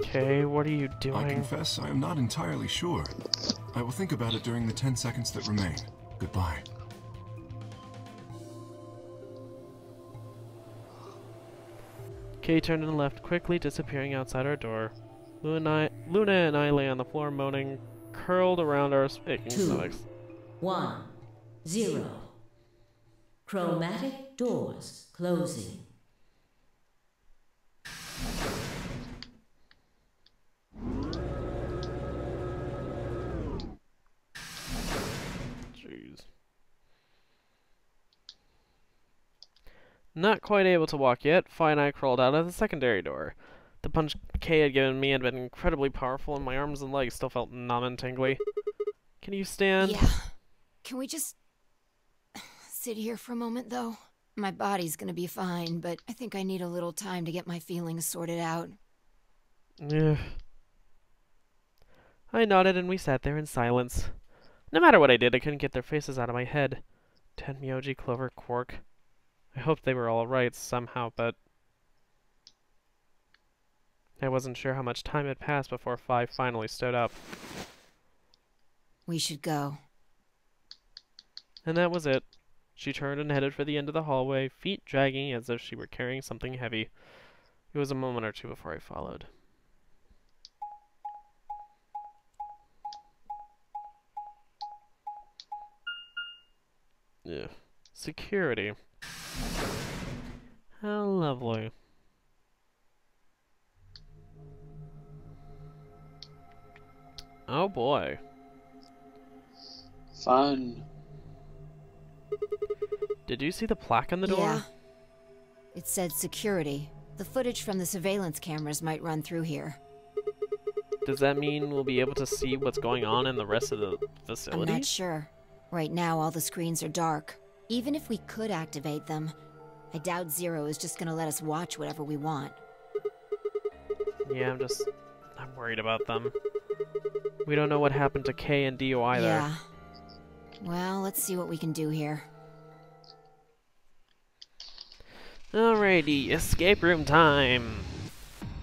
Okay, what are you I doing? confess I am not entirely sure. I will think about it during the 10 seconds that remain. Goodbye. Kay turned and left, quickly disappearing outside our door. Luna and I lay on the floor moaning, curled around our aching 2 stomachs. 1, 0. Chromatic doors closing. Jeez. Not quite able to walk yet, Fi and I crawled out of the secondary door. The punch Kay had given me had been incredibly powerful, and my arms and legs still felt numb and tingly. Can you stand? Yeah. Can we just sit here for a moment, though? My body's gonna be fine, but I think I need a little time to get my feelings sorted out. Yeah. I nodded and we sat there in silence. No matter what I did, I couldn't get their faces out of my head. Tenmyoji, Clover, Quark. I hoped they were all right somehow, but I wasn't sure how much time had passed before Fi finally stood up. We should go. And that was it. She turned and headed for the end of the hallway, feet dragging as if she were carrying something heavy. It was a moment or two before I followed. Yeah. Security. How lovely. Oh boy. Fun. Did you see the plaque on the door? Yeah. It said security. The footage from the surveillance cameras might run through here. Does that mean we'll be able to see what's going on in the rest of the facility? I'm not sure. Right now, all the screens are dark. Even if we could activate them, I doubt Zero is just gonna let us watch whatever we want. Yeah, I'm worried about them. We don't know what happened to Kay and Dio either. Yeah. Well, let's see what we can do here. Alrighty, escape room time.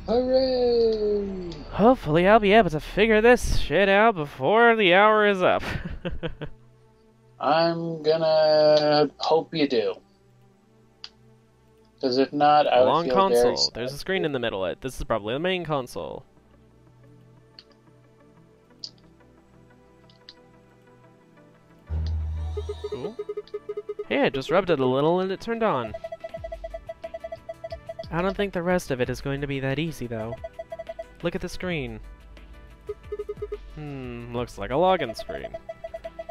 Hooray! Hopefully I'll be able to figure this shit out before the hour is up. I'm gonna hope you do. Because if not, I would Long feel console. very sad. There's a screen in the middle. This is probably the main console. Ooh. Hey, I just rubbed it a little and it turned on. I don't think the rest of it is going to be that easy, though. Look at the screen. Looks like a login screen.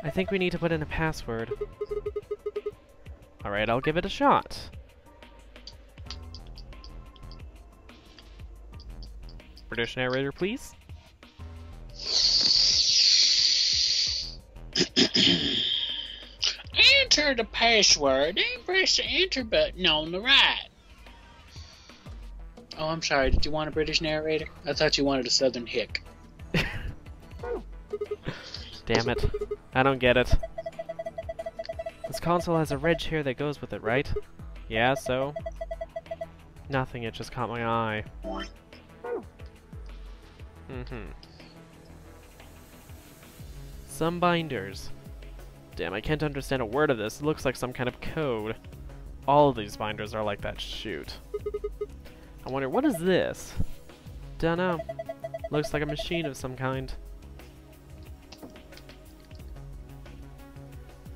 I think we need to put in a password. Alright, I'll give it a shot. British narrator, please. Enter the password and press the enter button on the right. Oh, I'm sorry. Did you want a British narrator? I thought you wanted a Southern hick. Damn it. I don't get it. This console has a red chair that goes with it, right? Yeah, so? Nothing, it just caught my eye. Some binders. Damn, I can't understand a word of this. It looks like some kind of code. All of these binders are like that. Shoot. I wonder, what is this? Dunno. Looks like a machine of some kind.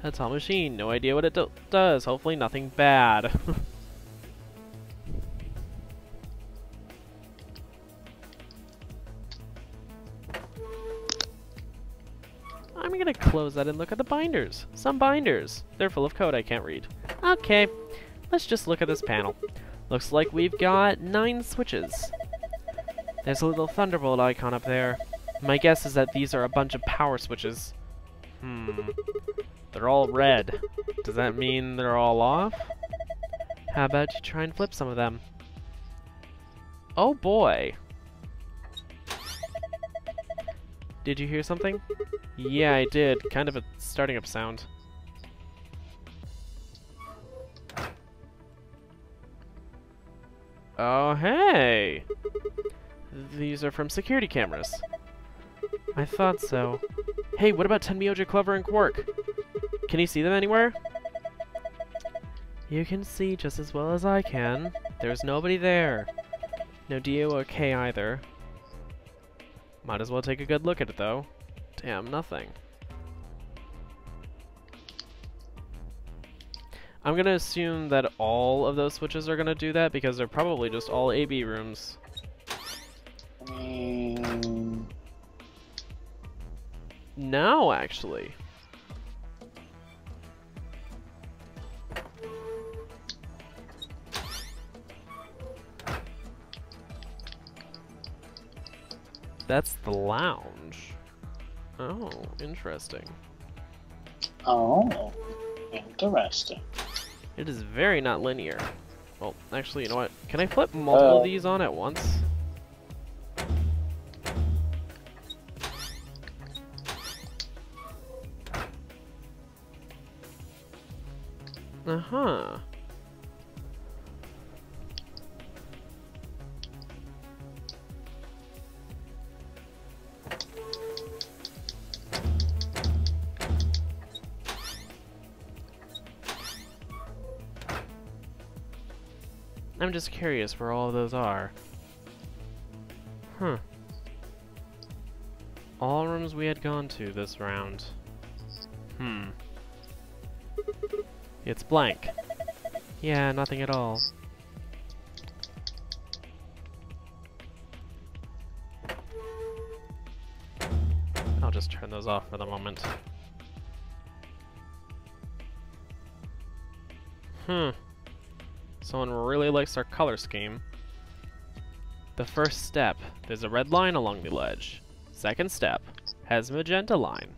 A tall machine. No idea what it does. Hopefully nothing bad. I'm gonna close that and look at the binders. Some binders. They're full of code I can't read. Okay, let's just look at this panel. Looks like we've got 9 switches. There's a little thunderbolt icon up there. My guess is that these are a bunch of power switches. They're all red. Does that mean they're all off? How about you try and flip some of them? Oh boy. Did you hear something? Yeah, I did. Kind of a starting up sound. Oh, hey! These are from security cameras. I thought so. Hey, what about Tenmyoji, Clover, and Quark? Can you see them anywhere? You can see just as well as I can. There's nobody there. No Dio or Kay either. Might as well take a good look at it, though. Damn, nothing. I'm gonna assume that all of those switches are gonna do that because they're probably just all AB rooms. No, actually. That's the lounge. Oh, interesting. Oh, interesting. It is very not linear. Well, actually, you know what? Can I flip multiple of these on at once? Uh-huh. I'm just curious where all of those are. Huh. All rooms we had gone to this round. It's blank. Yeah, nothing at all. I'll just turn those off for the moment. Someone really likes our color scheme. The first step, there's a red line along the ledge. Second step, has a magenta line.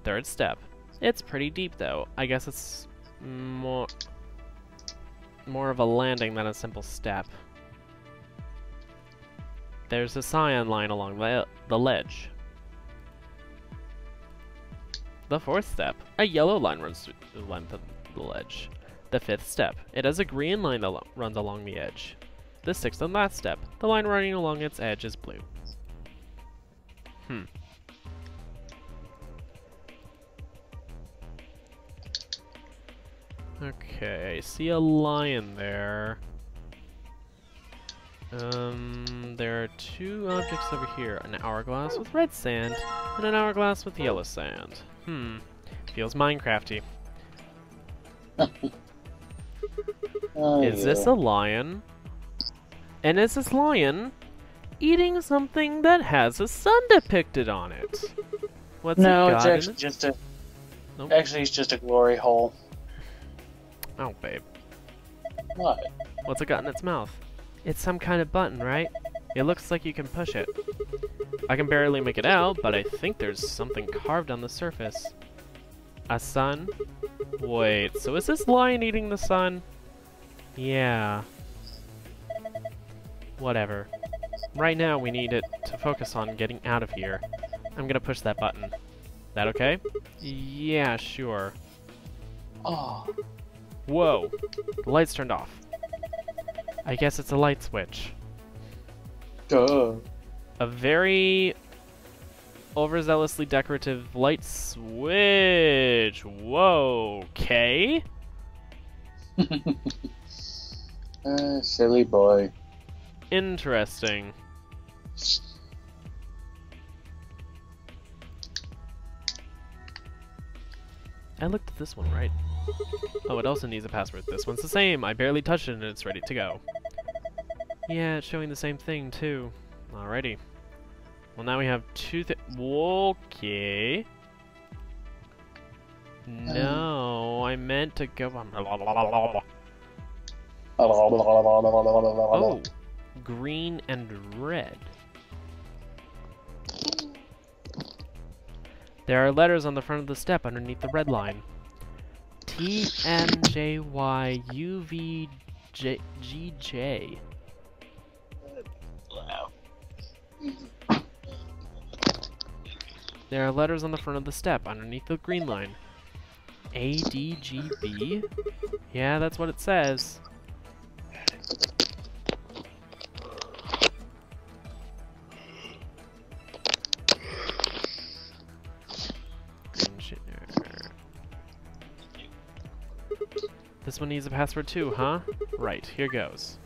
Third step, it's pretty deep though. I guess it's more of a landing than a simple step. There's a cyan line along the ledge. The fourth step, a yellow line runs through the length of the ledge. The fifth step, it has a green line that runs along the edge. The sixth and last step, the line running along its edge is blue. Okay, I see a lion there. There are two objects over here, an hourglass with red sand and an hourglass with yellow sand. Feels Minecrafty. Is this a lion? And is this lion eating something that has a sun depicted on it? What's no, it got it's actually just a. Nope. Actually, it's just a glory hole. Oh, babe. What? What's it got in its mouth? It's some kind of button, right? It looks like you can push it. I can barely make it out, but I think there's something carved on the surface. A sun? Wait, so is this lion eating the sun? Yeah. Whatever. Right now we need it to focus on getting out of here. I'm gonna push that button. That okay? Yeah, sure. Oh. Whoa! The lights turned off. I guess it's a light switch. Duh. A very overzealously decorative light switch. Whoa, okay? Silly boy. Interesting. I looked at this one, right? Oh, it also needs a password. This one's the same. I barely touched it and it's ready to go. Yeah, it's showing the same thing, too. Alrighty. Well, now we have two okay. No, I meant to go on. Oh, green and red. There are letters on the front of the step underneath the red line. TNJYUVGJ. Wow. There are letters on the front of the step underneath the green line. ADGB? Yeah, that's what it says. This one needs a password too, huh? Right, here goes.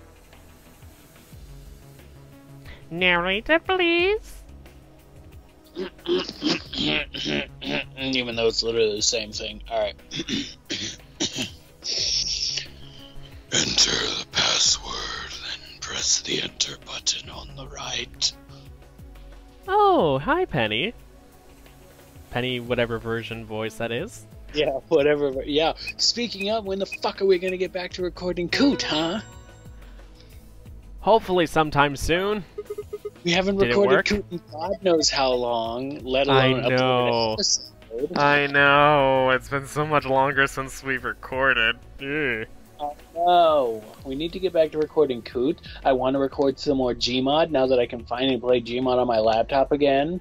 Narrator, please. Even though it's literally the same thing. Alright. Enter the password, then press the enter button on the right. Oh, hi, Penny. Penny, whatever version voice that is. Yeah, whatever. Yeah. Speaking of, when the fuck are we gonna get back to recording Coot, huh? Hopefully sometime soon. We haven't Did it recorded work? Coot in God knows how long, let alone I know. uploaded an episode. I know. It's been so much longer since we've recorded. Ugh. No, we need to get back to recording Coot. I want to record some more Gmod now that I can finally play Gmod on my laptop again.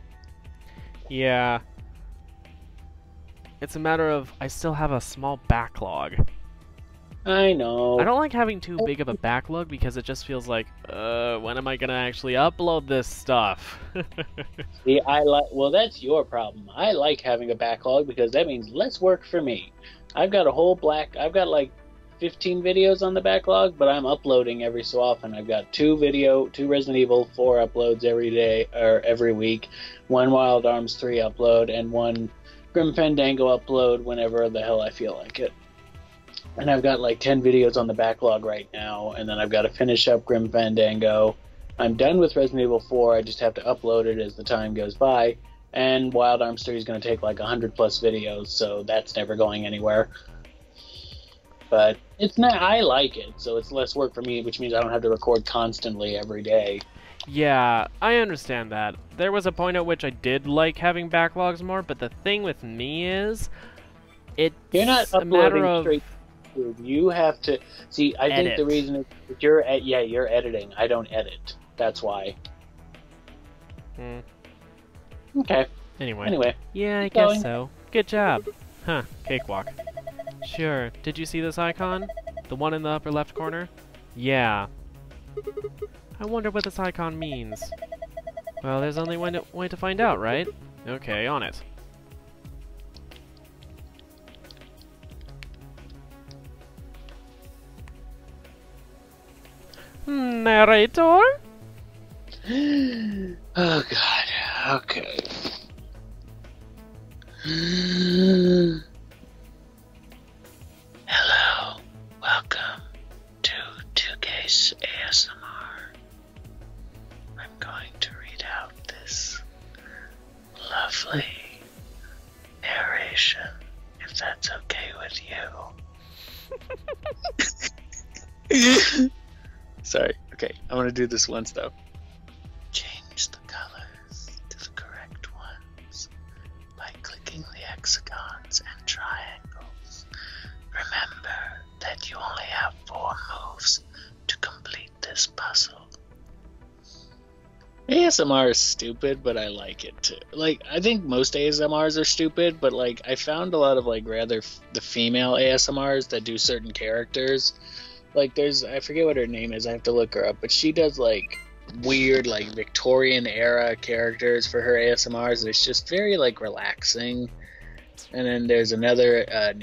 Yeah. It's a matter of I still have a small backlog. I know. I don't like having too big of a backlog because it just feels like, when am I gonna actually upload this stuff? See, well, that's your problem. I like having a backlog because that means less work for me. I've got like 15 videos on the backlog, but I'm uploading every so often. I've got two Resident Evil 4 uploads every day or every week, one Wild Arms 3 upload, and one Grim Fandango upload whenever the hell I feel like it. And I've got like 10 videos on the backlog right now, and then I've got to finish up Grim Fandango. I'm done with Resident Evil 4, I just have to upload it as the time goes by, and Wild Arms 3 is going to take like 100 plus videos, so that's never going anywhere. But it's not, I like it, so it's less work for me, which means I don't have to record constantly every day. Yeah, I understand that. There was a point at which I did like having backlogs more, but the thing with me is, it's You're not a matter uploading of... straight. You have to see. I think the reason is you're editing. I don't edit. That's why. Okay. Anyway. Yeah, I guess so. Good job. Huh, cakewalk. Sure. Did you see this icon? The one in the upper left corner? Yeah. I wonder what this icon means. Well, there's only one way to find out, right? Okay, on it. Narrator? Oh god. Okay. Hello. Welcome to 2Gays ASMR. I'm going to read out this lovely narration, if that's okay with you. Sorry. Okay, I'm gonna do this once though. Change the colors to the correct ones by clicking the hexagons and triangles. Remember that you only have 4 moves to complete this puzzle. ASMR is stupid, but I like it too. Like, I think most ASMRs are stupid, but like, I found a lot of like rather the female ASMRs that do certain characters. Like, I forget what her name is, I have to look her up, but she does, like, weird, like, Victorian-era characters for her ASMRs, and it's just very, like, relaxing. And then there's an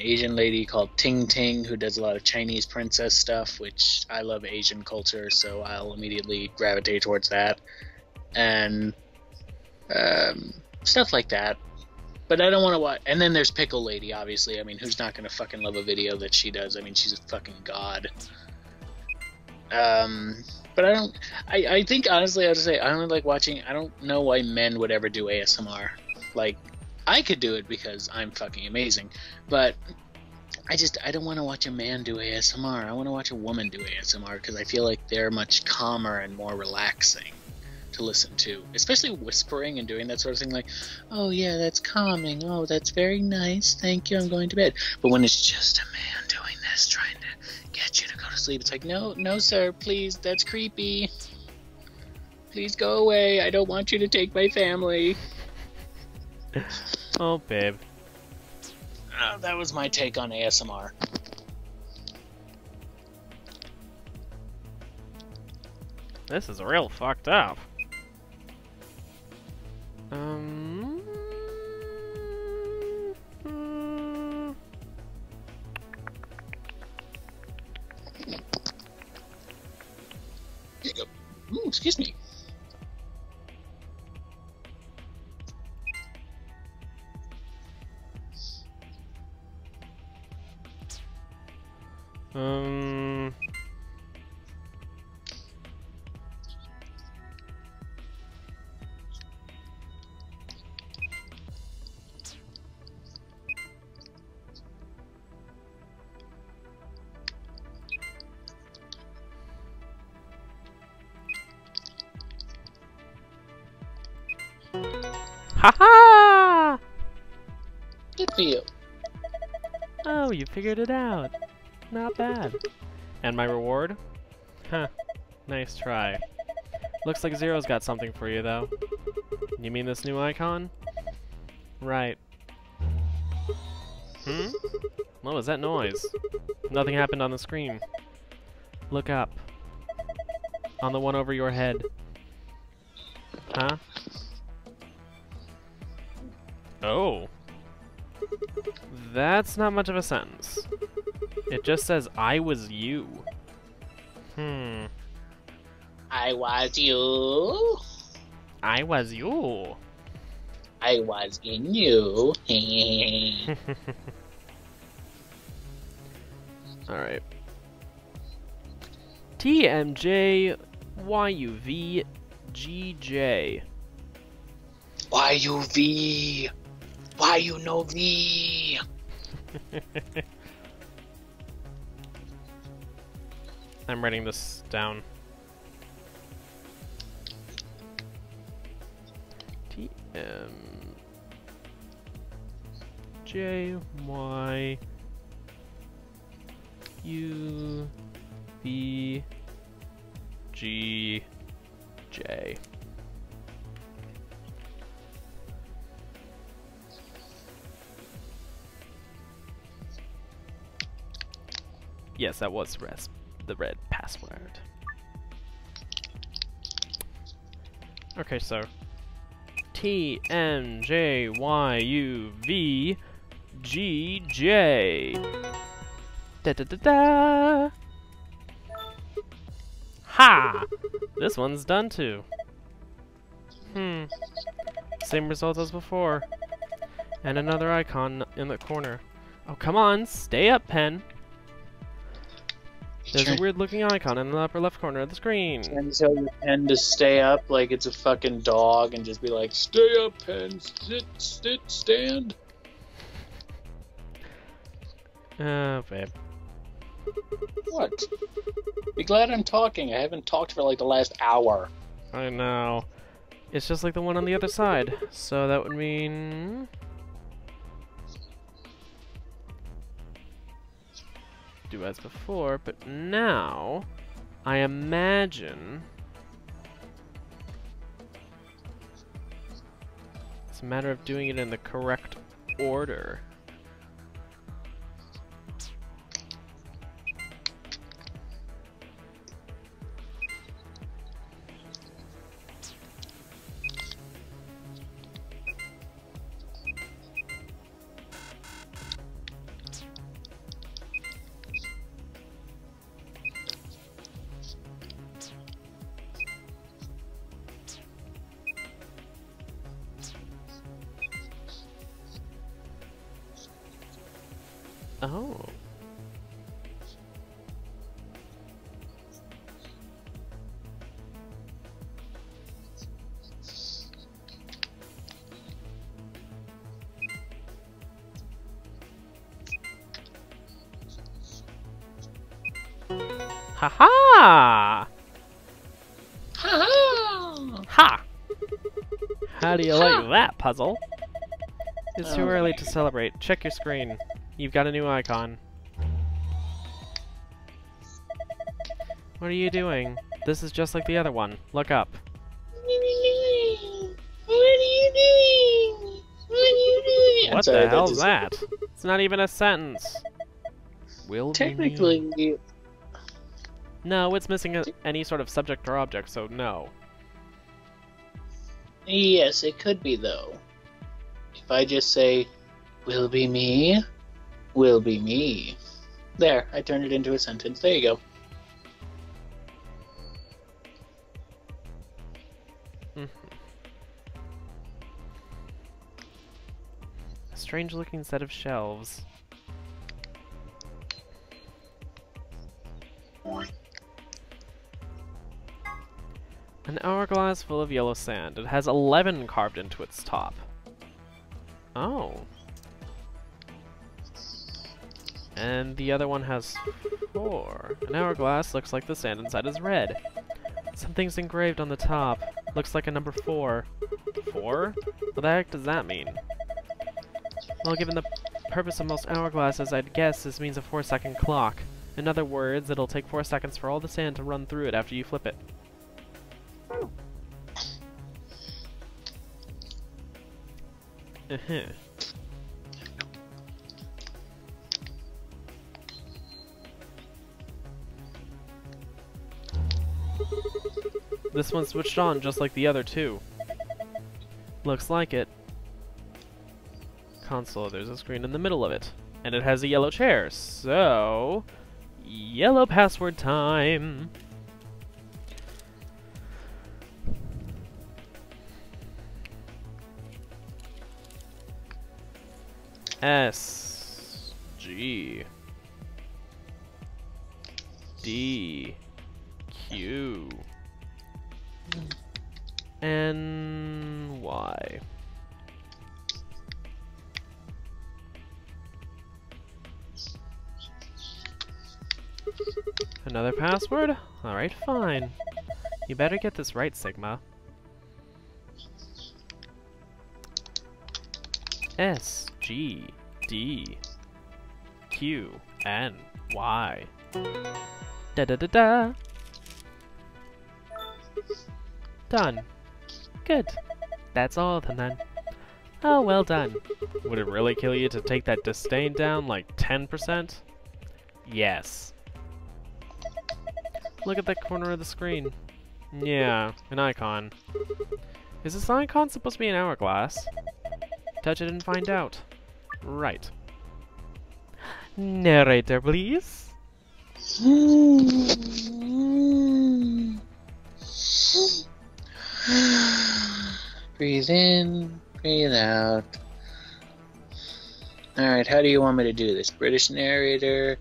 Asian lady called Ting Ting, who does a lot of Chinese princess stuff, which I love Asian culture, so I'll immediately gravitate towards that. And, stuff like that. But I don't want to watch. And then there's Pickle Lady, obviously. I mean, who's not going to fucking love a video that she does? I mean, she's a fucking god. But I don't. I think, honestly, I have to say, I don't like watching. I don't know why men would ever do ASMR. Like, I could do it because I'm fucking amazing. But I don't want to watch a man do ASMR. I want to watch a woman do ASMR because I feel like they're much calmer and more relaxing to listen to, especially whispering and doing that sort of thing, like, oh yeah, that's calming, oh that's very nice, thank you, I'm going to bed. But when it's just a man doing this, trying to get you to go to sleep, it's like, no sir, please, that's creepy, please go away, I don't want you to take my family. Oh babe. That was my take on ASMR. This is real fucked up. Ooh, excuse me. Ha-ha! Good for you. Oh, you figured it out. Not bad. And my reward? Huh. Nice try. Looks like Zero's got something for you, though. You mean this new icon? Right. Hmm? What was that noise? Nothing happened on the screen. Look up. On the one over your head. Huh? Oh. That's not much of a sentence. It just says, I was you. I was you. I was you. I was in you. Alright. TMJ YUV GJ. YUV. Why you know V? I'm writing this down. TMJ YUV GJ. Yes, that was the red password. Okay, so TMJYUVGJ. Da da da da. Ha! This one's done too. Same result as before. And another icon in the corner. Oh, come on, stay up, pen. There's a weird looking icon in the upper left corner of the screen. And tell your pen to stay up like it's a fucking dog and just be like, stay up, pen, sit, stand. Babe. What? Be glad I'm talking. I haven't talked for like the last hour. I know. It's just like the one on the other side. So that would mean... do as before, but now I imagine it's a matter of doing it in the correct order. Oh. Ha-ha! Ha-ha! Ha! How do you like that puzzle? It's too early to celebrate. Check your screen. You've got a new icon. What are you doing? This is just like the other one. Look up. What are you doing? What are you doing? What the hell's that? It's not even a sentence. Will technically... No, it's missing any sort of subject or object, so no. Yes, it could be, though. If I just say, will be me, will be me. There, I turned it into a sentence. There you go. A strange looking set of shelves. An hourglass full of yellow sand. It has 11 carved into its top. Oh. And the other one has 4. An hourglass looks like the sand inside is red. Something's engraved on the top. Looks like a number 4. 4? What the heck does that mean? Well, given the purpose of most hourglasses, I'd guess this means a 4-second clock. In other words, it'll take 4 seconds for all the sand to run through it after you flip it. This one switched on just like the other two. Looks like it. Console, there's a screen in the middle of it. And it has a yellow chair, so... Yellow password time! S G D Q N Y. Another password? Alright, fine. You better get this right, Sigma. S G D Q N Y. Da da da da. Done. Good. That's all of them then. Oh, well done. Would it really kill you to take that disdain down like 10%? Yes. Look at that corner of the screen. Yeah, an icon. Is this icon supposed to be an hourglass? Touch it and find out. Right. Narrator, please. Breathe in, breathe out. Alright, how do you want me to do this? British narrator?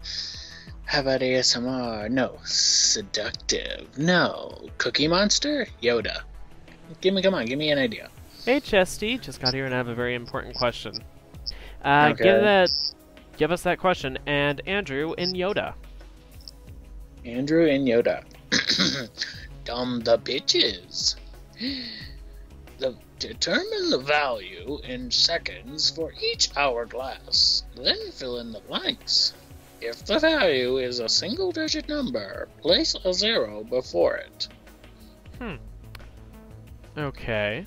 How about ASMR? No. Seductive? No. Cookie Monster? Yoda. Come on, give me an idea. Hey, Chesty, just got here and I have a very important question. Okay. Give us that question, and Andrew in Yoda. Andrew in Yoda. Dumb the bitches. Determine the value in seconds for each hourglass. Then fill in the blanks. If the value is a single-digit number, place a 0 before it. Okay.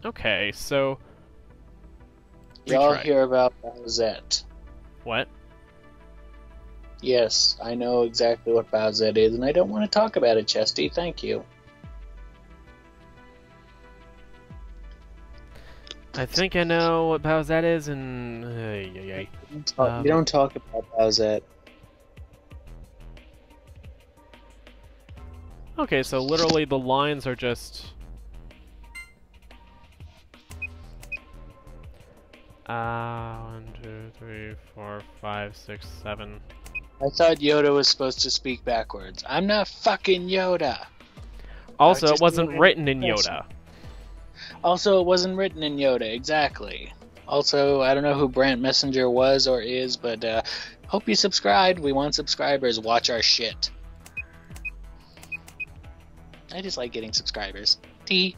Okay, so... Y'all hear about Bowsette. What? Yes, I know exactly what Bowsette is, and I don't want to talk about it, Chesty. Thank you. I think I know what Bowsette is, and... You don't talk about Bowsette. Okay, so literally the lines are just... 1, 2, 3, 4, 5, 6, 7. I thought Yoda was supposed to speak backwards. I'm not fucking Yoda. Also, it wasn't written in Yoda. Also, it wasn't written in Yoda, exactly. Also, I don't know who Brant Messenger was or is, but hope you subscribed. We want subscribers. Watch our shit. I just like getting subscribers. T.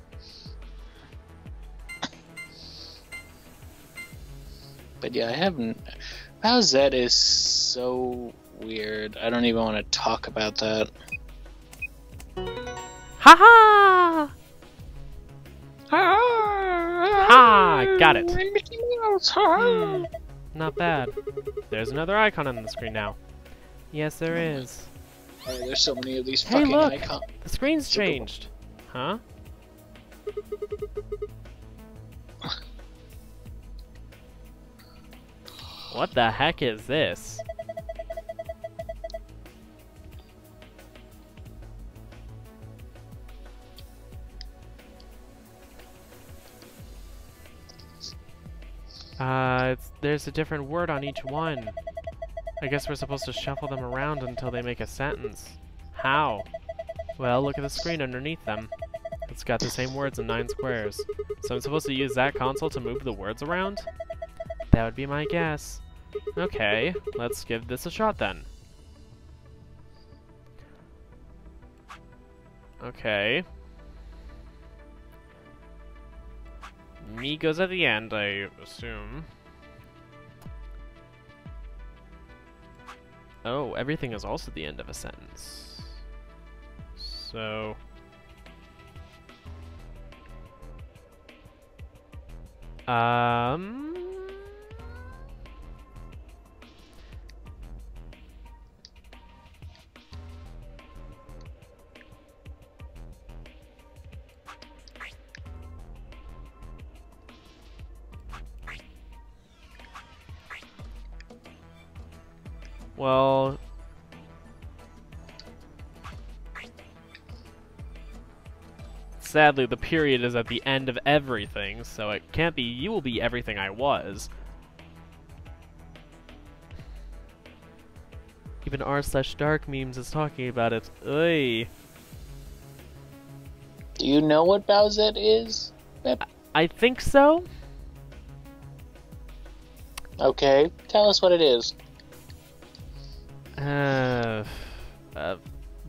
But yeah, I haven't... Bowsette is so weird. I don't even want to talk about that. Ha-ha! Ha! Got it. Not bad. There's another icon on the screen now. Yes, there is. Hey, there's so many of these Hey, fucking look! icons. The screen's changed. Huh? What the heck is this? There's a different word on each one. I guess we're supposed to shuffle them around until they make a sentence. How? Well, look at the screen underneath them. It's got the same words in 9 squares. So I'm supposed to use that console to move the words around? That would be my guess. Okay, let's give this a shot then. Okay. Me goes at the end, I assume. Oh, everything is also the end of a sentence. So... Well... Sadly, the period is at the end of everything, so it can't be you will be everything I was. Even r/dark memes is talking about it. Oy. Do you know what Bowsette is? I think so. Okay, tell us what it is. A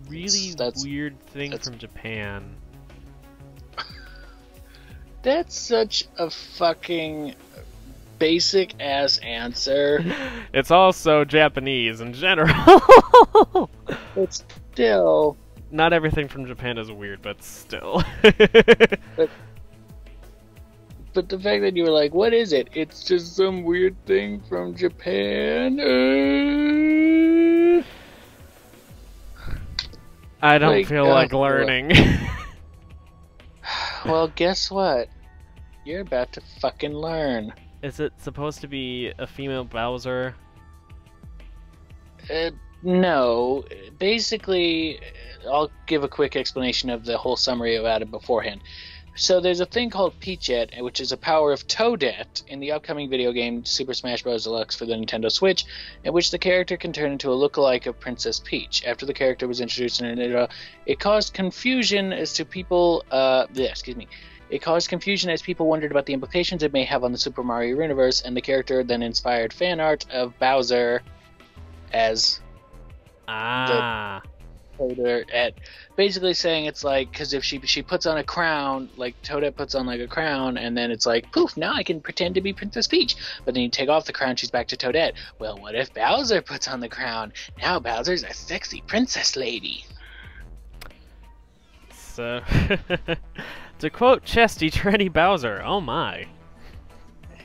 really weird thing from Japan. That's such a fucking basic ass answer. It's also Japanese in general. It's still... Not everything from Japan is weird, but still. But the fact that you were like, what is it? It's just some weird thing from Japan. I don't feel like learning. Well, guess what? You're about to fucking learn. Is it supposed to be a female Bowser? No. Basically, I'll give a quick explanation of the whole summary about it beforehand. So there's a thing called Peachette, which is a power of Toadette in the upcoming video game Super Smash Bros. Deluxe for the Nintendo Switch, in which the character can turn into a lookalike of Princess Peach. After the character was introduced in it, it caused confusion as to people. It caused confusion as people wondered about the implications it may have on the Super Mario universe, and the character then inspired fan art of Bowser as the Toadette, at basically saying it's like, because if she puts on a crown, like Toadette puts on like a crown, and then it's like, poof, now I can pretend to be Princess Peach. But then you take off the crown, she's back to Toadette. Well, what if Bowser puts on the crown? Now Bowser's a sexy princess lady. So, to quote Chesty, Tranny Bowser, oh my.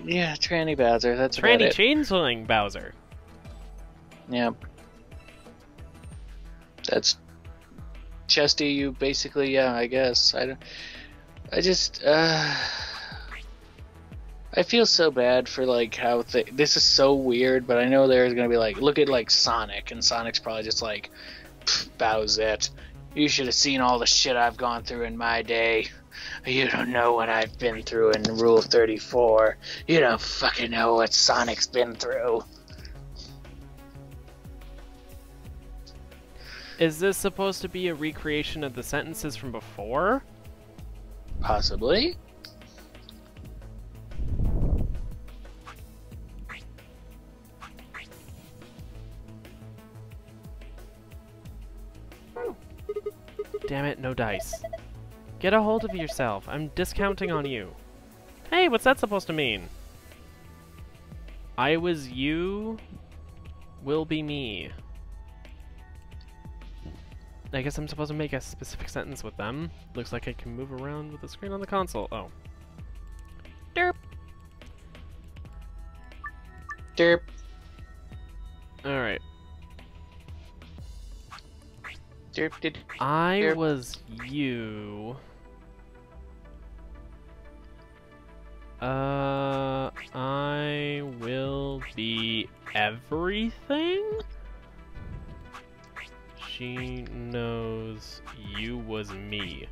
Yeah, Tranny Bowser, that's Tranny about it. Chainswing Bowser. Yeah. That's Chesty, you basically, yeah, I guess. I feel so bad for, like, how this is so weird, but I know there's gonna be, like, look at, like, Sonic, and Sonic's probably just like, Bowsette, you should have seen all the shit I've gone through in my day. You don't know what I've been through in Rule 34. You don't fucking know what Sonic's been through. Is this supposed to be a recreation of the sentences from before? Possibly. Damn it, no dice. Get a hold of yourself. I'm discounting on you. Hey, what's that supposed to mean? I was you, will be me. I guess I'm supposed to make a specific sentence with them. Looks like I can move around with the screen on the console. Oh. Derp. Derp. Alright. Derp. I was you. I will be everything? She knows you was me.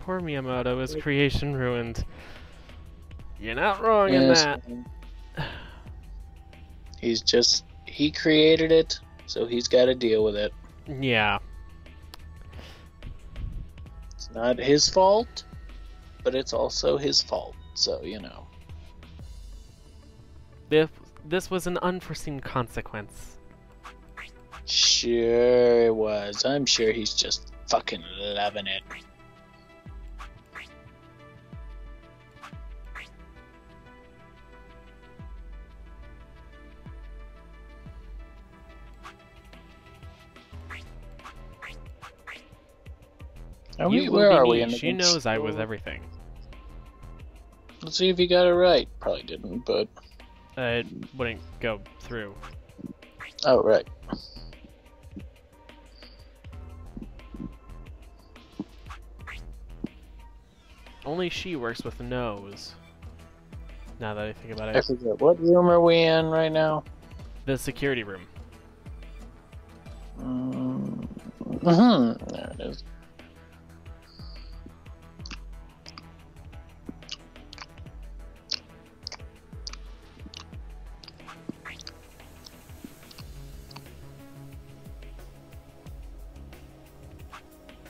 poor Miyamoto, his creation ruined. You're not wrong in that. He created it, so he's got to deal with it. Yeah. It's not his fault, but it's also his fault, so, you know. This was an unforeseen consequence. Sure it was. I'm sure he's just fucking loving it. Where are we? She knows I was everything. Let's see if you got it right. Probably didn't, but... It wouldn't go through. Oh, right. Only she works with nose. Now that I think about it. I forget. What room are we in right now? The security room. There it is.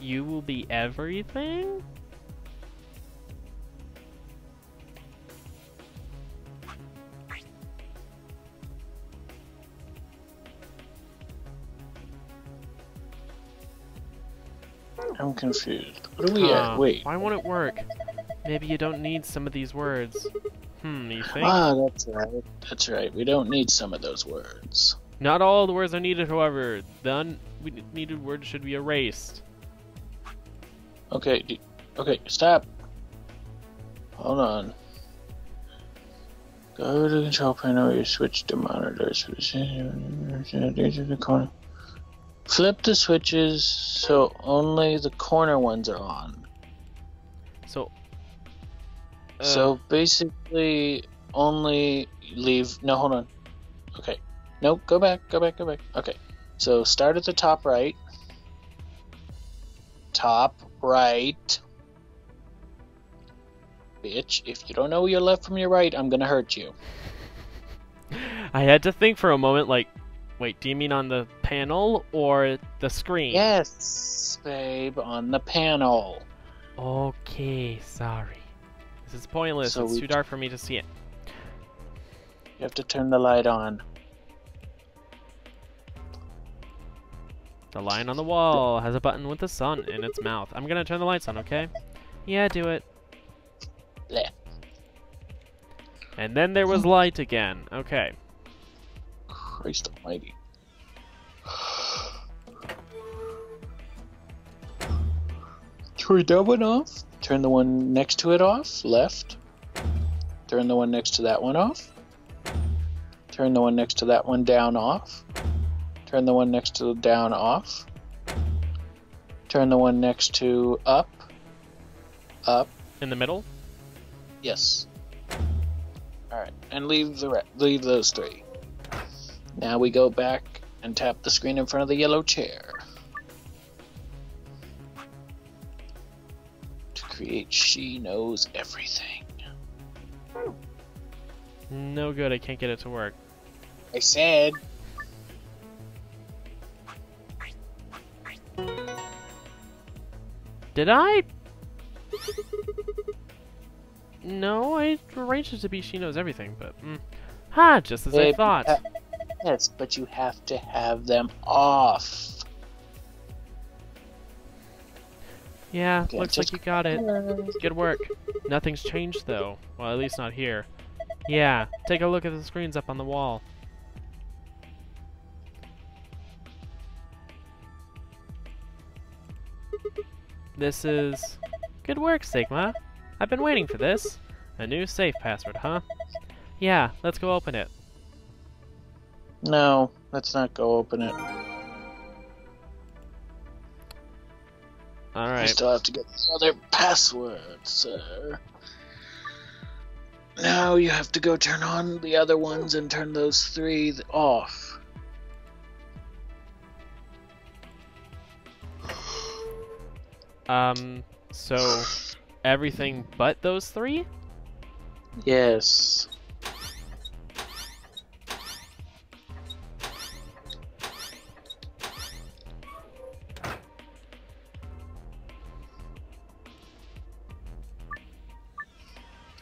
You will be everything? I'm confused. What are we at? Wait. Why won't it work? Maybe you don't need some of these words. You think? Ah, that's right. That's right. We don't need some of those words. Not all the words are needed, however. The needed words should be erased. Okay, okay, stop. Hold on. Go to the control panel where you switch to monitors. Flip the switches so only the corner ones are on. So basically only leave... No, hold on. Okay. Nope, go back. Okay. So start at the top right. Top right. Bitch, if you don't know your left from your right, I'm gonna hurt you. I had to think for a moment, like, wait, do you mean on the panel or the screen? Yes, babe, on the panel. Okay, sorry. This is pointless. So it's too dark for me to see it. You have to turn the light on. The lion on the wall has a button with the sun in its mouth. I'm gonna turn the lights on, okay? Yeah, do it. Blech. And then there was light again. Okay. Christ almighty. Turn that one off. Turn the one next to it off. Left. Turn the one next to that one off. Turn the one next to that one down off. Turn the one next to the down off. Turn the one next to up. Up. In the middle? Yes. Alright, and leave those three. Now we go back and tap the screen in front of the yellow chair. To create She Knows Everything. No good, I can't get it to work. I said... Did I? No, I arranged it to be She Knows Everything, but... just as I thought. Yes, but you have to have them off. Yeah, looks like you got it. Good work. Nothing's changed, though. Well, at least not here. Yeah, take a look at the screens up on the wall. This is... Good work, Sigma. I've been waiting for this. A new safe password, huh? Yeah, let's go open it. No, let's not go open it. Alright. You still have to get the other password, sir. Now you have to go turn on the other ones and turn those three off. So everything but those 3? Yes.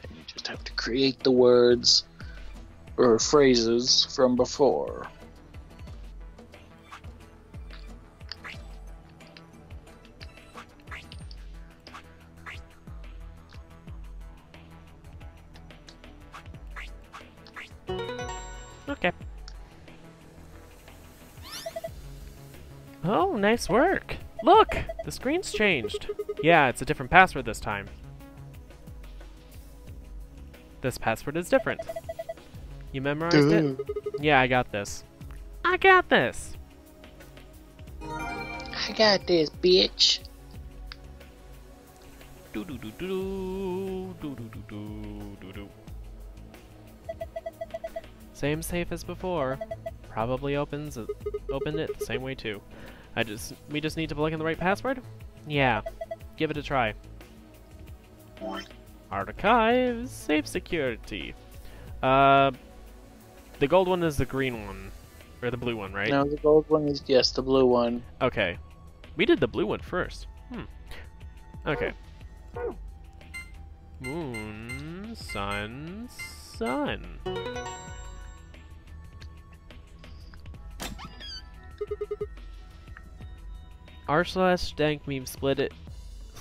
Then you just have to create the words or phrases from before. Okay. Oh, nice work. Look! The screen's changed. Yeah, it's a different password this time. This password is different. You memorized it? Yeah, I got this. I got this! I got this, bitch. Do do do do do do do do do do. Same safe as before. Probably opened it the same way too. We just need to plug in the right password? Yeah. Give it a try. Archives, safe security. The gold one is the green one. Or the blue one, right? No, the gold one is, yes, the blue one. Okay. We did the blue one first. Okay. Moon, sun, sun. r/dank meme split it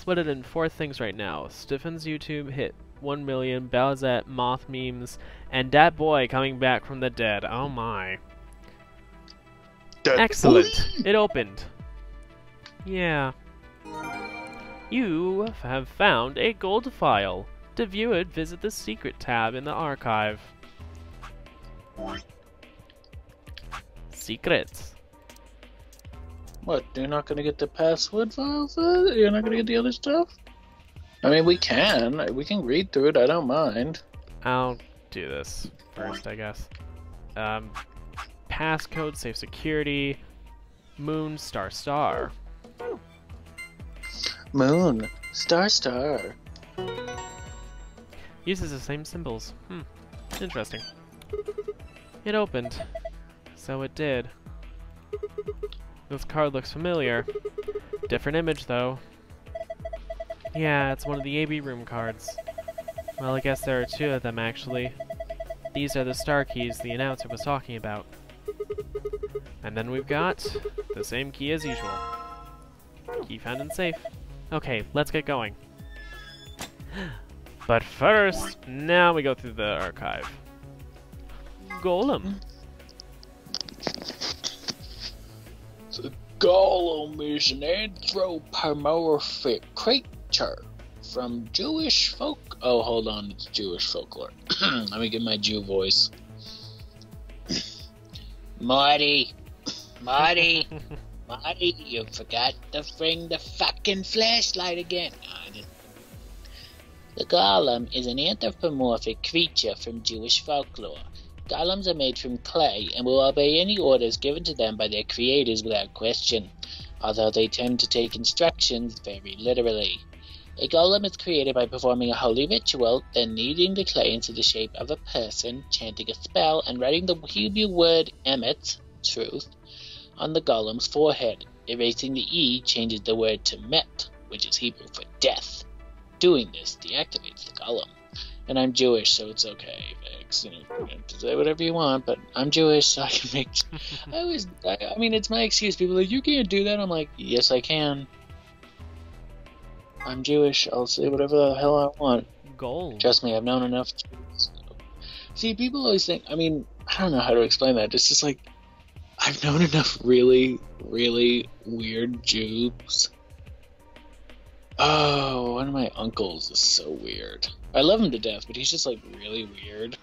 in 4 things right now. Stephen's YouTube hit 1 million, Bowsette, moth memes, and that boy coming back from the dead. Oh my. Excellent. It opened. Yeah. You have found a gold file. To view it, visit the secret tab in the archive. Secrets. What, you're not gonna get the password file for it? You're not gonna get the other stuff? I mean, we can read through it, I don't mind. I'll do this first, I guess. Passcode, safe security, moon, star, star. Moon, star, star. Uses the same symbols. Interesting. It opened. So it did. This card looks familiar. Different image, though. Yeah, it's one of the AB room cards. Well, I guess there are 2 of them, actually. These are the star keys the announcer was talking about. And then we've got the same key as usual. Key found in safe. Okay, let's get going. But first, now we go through the archive. Golem. The golem is an anthropomorphic creature from Jewish folk. Oh, hold on, it's Jewish folklore. Let me get my Jew voice. Marty, Marty, you forgot to bring the fucking flashlight again. The golem is an anthropomorphic creature from Jewish folklore. Golems are made from clay and will obey any orders given to them by their creators without question, although they tend to take instructions very literally. A golem is created by performing a holy ritual, then kneading the clay into the shape of a person, chanting a spell, and writing the Hebrew word emet, truth, on the golem's forehead. Erasing the E changes the word to met, which is Hebrew for death. Doing this deactivates the golem. And I'm Jewish, so it's okay. You know, say whatever you want, but I'm Jewish, so I can make. I mean, it's my excuse. People are like, you can't do that. I'm like, yes, I can. I'm Jewish. I'll say whatever the hell I want. Gold. Trust me, I've known enough. See, people always think. I mean, I don't know how to explain that. It's just like I've known enough really, really weird Jews. Oh, one of my uncles is so weird. I love him to death, but he's just like really weird.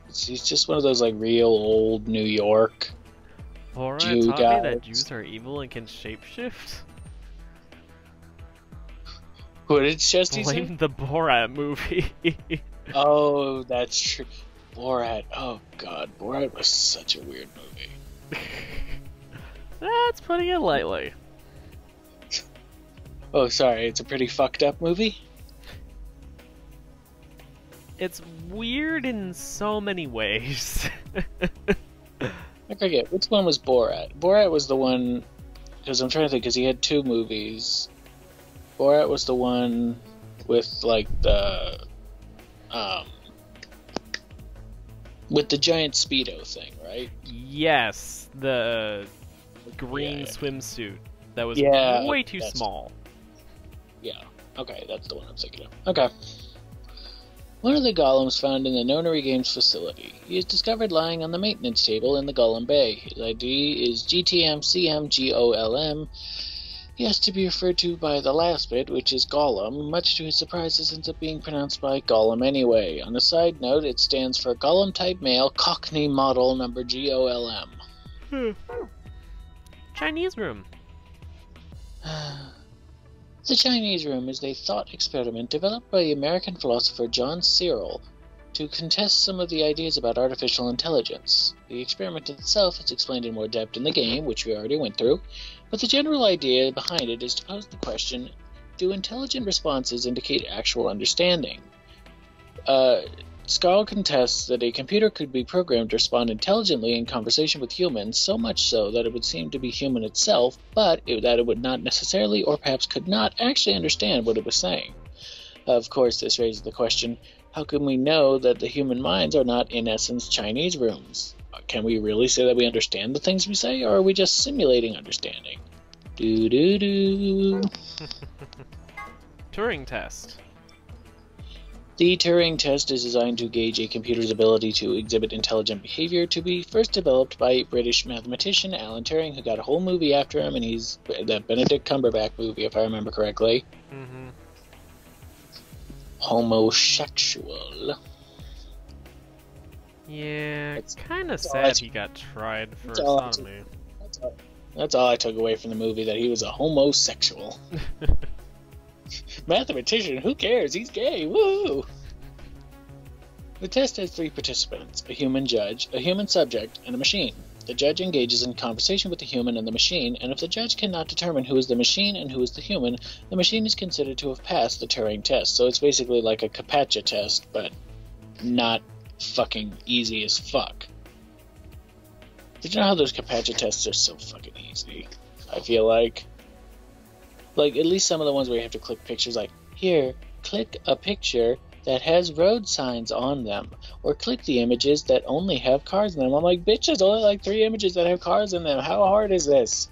He's just one of those like real old New York Jew taught guys. me that Jews are evil and can shapeshift. What did Chesty say? Blame the Borat movie. Oh, that's true. Borat. Oh god, Borat was such a weird movie. That's putting it lightly. Oh, sorry, it's a pretty fucked up movie? It's weird in so many ways. I forget, which one was Borat? Borat was the one, because I'm trying to think, because he had 2 movies. Borat was the one with, like, with the giant Speedo thing, right? Yes, the green swimsuit that was way too small. Yeah, okay, that's the one I'm thinking of. Okay. One of the golems found in the Nonary Game's facility. He is discovered lying on the maintenance table in the Golem Bay. His ID is GTMCMGOLM. He has to be referred to by the last bit, which is Golem. Much to his surprise, this ends up being pronounced by Golem anyway. On a side note, it stands for Golem-type male, Cockney model, number GOLM. Chinese room. The Chinese room is a thought experiment developed by the American philosopher John Searle to contest some of the ideas about artificial intelligence. The experiment itself is explained in more depth in the game, which we already went through, but the general idea behind it is to pose the question, do intelligent responses indicate actual understanding? Scarl contests that a computer could be programmed to respond intelligently in conversation with humans, so much so that it would seem to be human itself, but that it would not necessarily, or perhaps could not, actually understand what it was saying. Of course, this raises the question, how can we know that the human minds are not, in essence, Chinese rooms? Can we really say that we understand the things we say, or are we just simulating understanding? Turing test. The Turing test is designed to gauge a computer's ability to exhibit intelligent behavior, to be first developed by British mathematician Alan Turing, who got a whole movie after him, and he's the Benedict Cumberbatch movie, if I remember correctly. Mm-hmm. Homosexual. Yeah, it's kind of sad he got tried for sodomy. That's all I took away from the movie, that he was a homosexual. Mathematician, who cares? He's gay, woo! The test has 3 participants, a human judge, a human subject, and a machine. The judge engages in conversation with the human and the machine, and if the judge cannot determine who is the machine and who is the human, the machine is considered to have passed the Turing test. So it's basically like a CAPTCHA test, but not fucking easy as fuck. Did you know how those CAPTCHA tests are so fucking easy? I feel like at least some of the ones where you have to click pictures, like, here, click a picture that has road signs on them, or click the images that only have cars in them. I'm like, bitch, there's only like 3 images that have cars in them. How hard is this?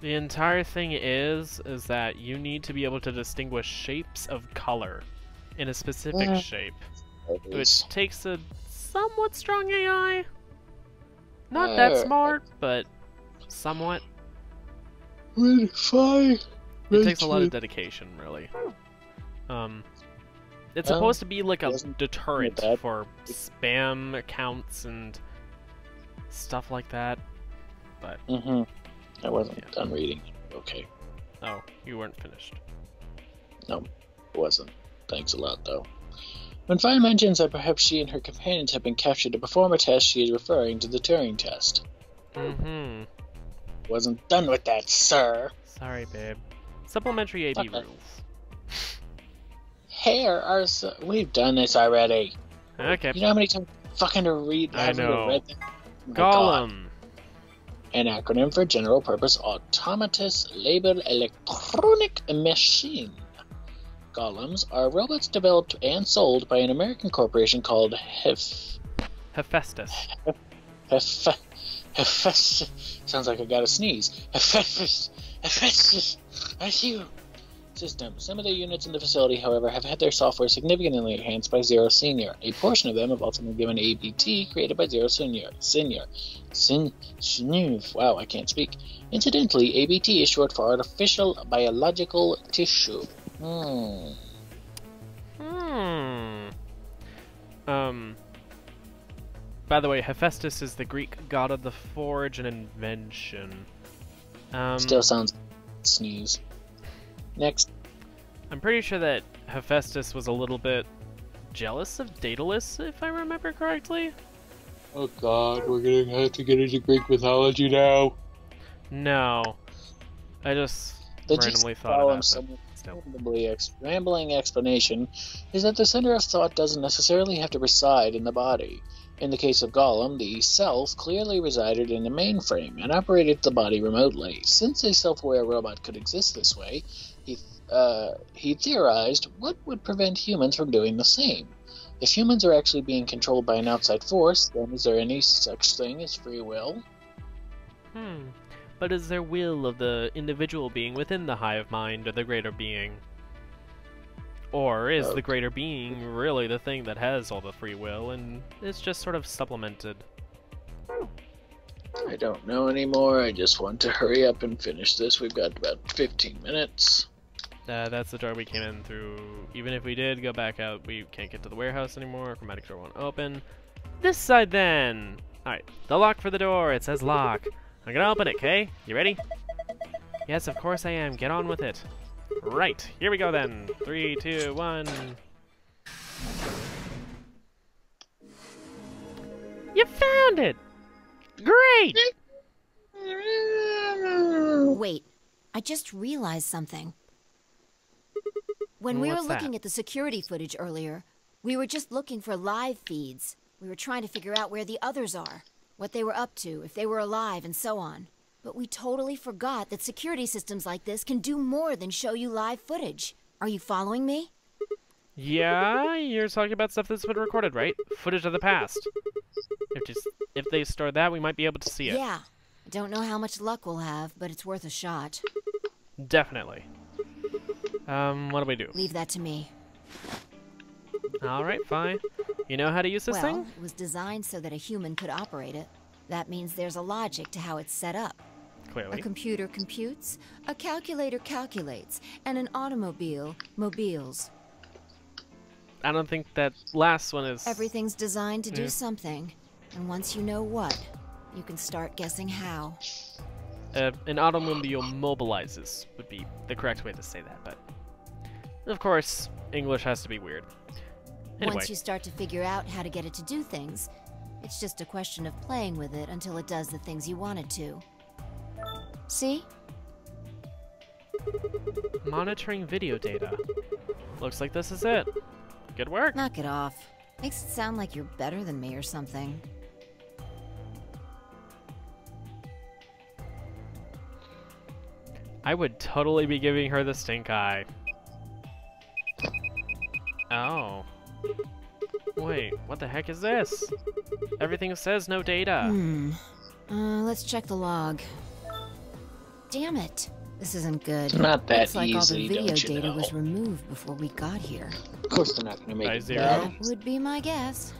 The entire thing is that you need to be able to distinguish shapes of color in a specific shape, which takes a somewhat strong AI. Not that smart, but somewhat. It takes a lot of dedication, really. It's supposed to be like a deterrent for spam accounts and stuff like that, but... I wasn't done reading. Okay. Oh, you weren't finished. No, it wasn't. Thanks a lot, though. When Fine mentions that perhaps she and her companions have been captured to perform a test, she is referring to the Turing test. Wasn't done with that, sir. Sorry, babe. Supplementary AB rules. Here are we've done this already. Okay. You know how many times fucking to read? I know. Read Golem. An acronym for General Purpose Autonomous Labor Electronic Machine. Golems are robots developed and sold by an American corporation called Hephaestus. Hephaestus. Sounds like I gotta sneeze. Hephaestus. System. Some of the units in the facility, however, have had their software significantly enhanced by Zero Senior. A portion of them have also been given ABT created by Zero Senior. Wow, I can't speak. Incidentally, ABT is short for Artificial Biological Tissue. By the way, Hephaestus is the Greek god of the forge and invention. Still sounds sneeze. Next. I'm pretty sure that Hephaestus was a little bit jealous of Daedalus, if I remember correctly. Oh god, we're gonna have to get into Greek mythology now. No. I just The randomly gist of thought of Golem's that, somewhat still. rambling explanation is that the center of thought doesn't necessarily have to reside in the body. In the case of Golem, the self clearly resided in the mainframe and operated the body remotely. Since a self-aware robot could exist this way, he theorized what would prevent humans from doing the same. If humans are actually being controlled by an outside force, then is there any such thing as free will? But is there will of the individual being within the hive mind or the greater being? Or is the greater being really the thing that has all the free will and it's just sort of supplemented? I don't know anymore. I just want to hurry up and finish this. We've got about 15 minutes. That's the door we came in through. Even if we did go back out, we can't get to the warehouse anymore. Chromatic door won't open. This side then! Alright, the lock for the door. It says lock. I'm gonna open it, okay? You ready? Yes, of course I am. Get on with it. Right, here we go then. 3, 2, 1. You found it! Great! Wait, I just realized something. When we were What's looking that? at the security footage earlier, we were just looking for live feeds. We were trying to figure out where the others are, what they were up to, if they were alive, and so on. But we totally forgot that security systems like this can do more than show you live footage. Are you following me? Yeah, you're talking about stuff that's been recorded, right? Footage of the past. If they store that, we might be able to see it. Yeah. I don't know how much luck we'll have, but it's worth a shot. Definitely. What do we do? Leave that to me. Alright, fine. You know how to use this Well, thing? it was designed so that a human could operate it. That means there's a logic to how it's set up. Clearly. A computer computes, a calculator calculates, and an automobile mobiles. I don't think that last one is... Everything's designed to do something. And once you know what, you can start guessing how. An automobile mobilizes would be the correct way to say that, but... Of course, English has to be weird. Anyway. Once you start to figure out how to get it to do things, it's just a question of playing with it until it does the things you want it to. See? Monitoring video data. Looks like this is it. Good work. Knock it off. Makes it sound like you're better than me or something. I would totally be giving her the stink eye. Oh. Wait, what the heck is this? Everything says no data. Let's check the log. Damn it. This isn't good. Not that Looks like all the easy, video don't you data know? was removed before we got here. Of course they're not going to make By it zero? better. Would be my guess.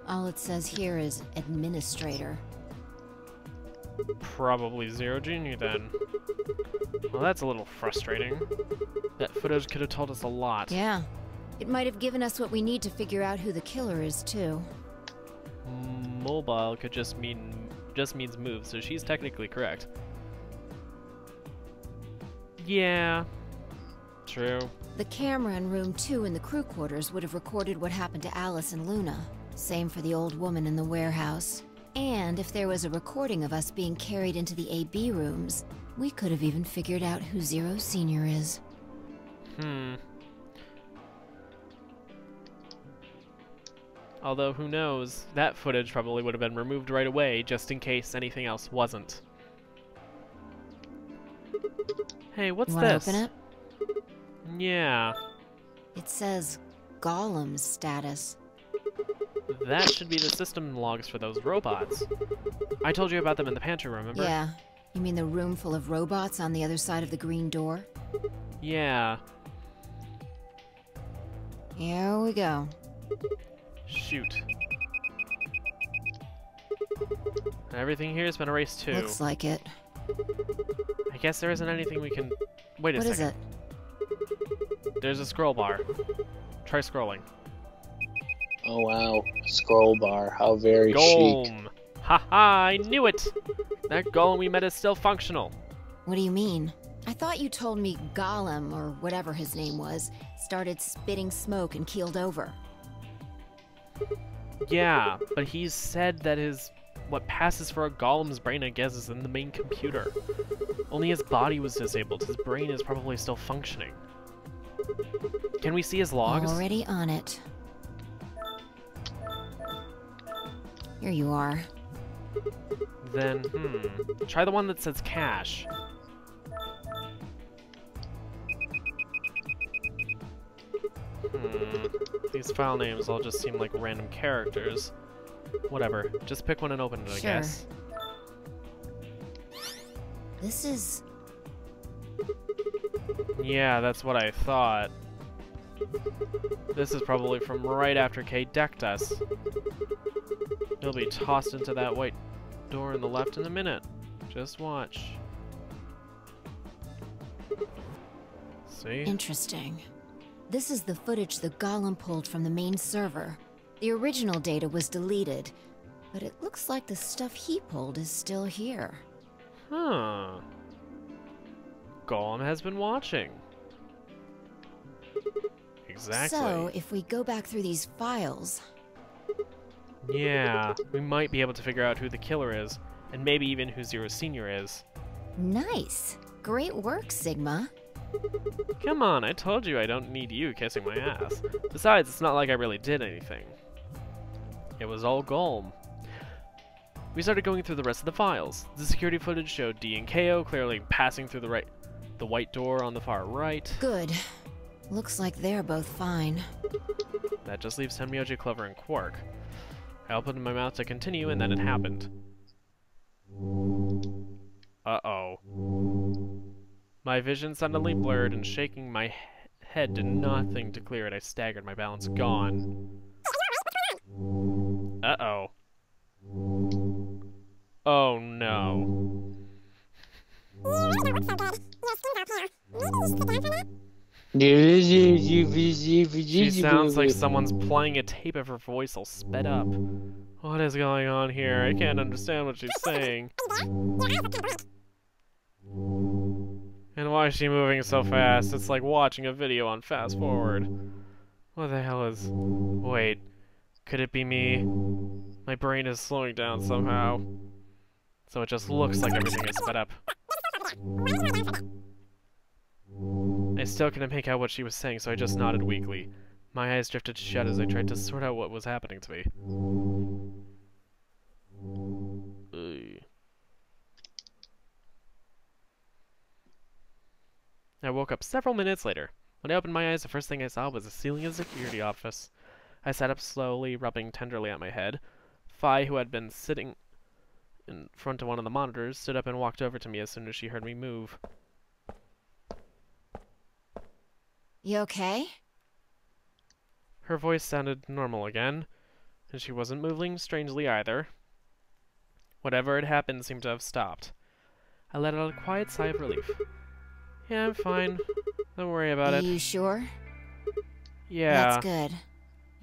All it says here is administrator. Probably Zero Junior then. Well, that's a little frustrating. That footage could have told us a lot. Yeah. It might have given us what we need to figure out who the killer is, too. Mobile could just means move, so she's technically correct. Yeah. True. The camera in room 2 in the crew quarters would have recorded what happened to Alice and Luna. Same for the old woman in the warehouse. And if there was a recording of us being carried into the AB rooms, we could have even figured out who Zero Senior is. Although, who knows, that footage probably would have been removed right away, just in case anything else wasn't. Hey, what's You wanna this? open it? Yeah, It says Golem's status. that should be the system logs for those robots. I told you about them in the pantry, remember? Yeah. You mean the room full of robots on the other side of the green door? Yeah. Here we go. Shoot. Everything here has been erased too. Looks like it. I guess there isn't anything we can... Wait a What is second. it? There's a scroll bar. Try scrolling. Oh wow, scroll bar, how very chic. Golem! Haha, I knew it! That golem we met is still functional. What do you mean? I thought you told me Golem, or whatever his name was, started spitting smoke and keeled over. Yeah, but he said that his what passes for a golem's brain, I guess, is in the main computer. Only his body was disabled. His brain is probably still functioning. Can we see his logs? Already on it. Here you are. Then, try the one that says cache. These file names all just seem like random characters. Whatever, just pick one and open it, I guess. This is... Yeah, that's what I thought. This is probably from right after Kay decked us. He'll be tossed into that white door on the left in a minute. Just watch. See? Interesting. This is the footage the golem pulled from the main server. The original data was deleted, but it looks like the stuff he pulled is still here. Huh. Golem has been watching. Exactly. So, if we go back through these files... Yeah, we might be able to figure out who the killer is, and maybe even who Zero Senior is. Nice! Great work, Sigma. Come on, I told you I don't need you kissing my ass. Besides, it's not like I really did anything. It was all Golem. We started going through the rest of the files. The security footage showed D and KO clearly passing through the white door on the far right. Good. Looks like they're both fine. That just leaves Tenmyoji, Clover, and Quark. I opened my mouth to continue, and then it happened. Uh-oh. My vision suddenly blurred, and shaking my head did nothing to clear it. I staggered, my balance gone. Uh-oh. Oh no. She sounds like someone's playing a tape of her voice all sped up. What is going on here? I can't understand what she's saying. And why is she moving so fast? It's like watching a video on fast forward. What the hell is... Wait. Could it be me? My brain is slowing down somehow. So it just looks like everything is sped up. I still couldn't make out what she was saying, so I just nodded weakly. My eyes drifted shut as I tried to sort out what was happening to me. Ugh. I woke up several minutes later. When I opened my eyes, the first thing I saw was the ceiling of the security office. I sat up slowly, rubbing tenderly at my head. Phi, who had been sitting in front of one of the monitors, stood up and walked over to me as soon as she heard me move. You okay? Her voice sounded normal again, and she wasn't moving strangely either. Whatever had happened seemed to have stopped. I let out a quiet sigh of relief. Yeah, I'm fine. Don't worry about it. Are you sure? Yeah. That's good.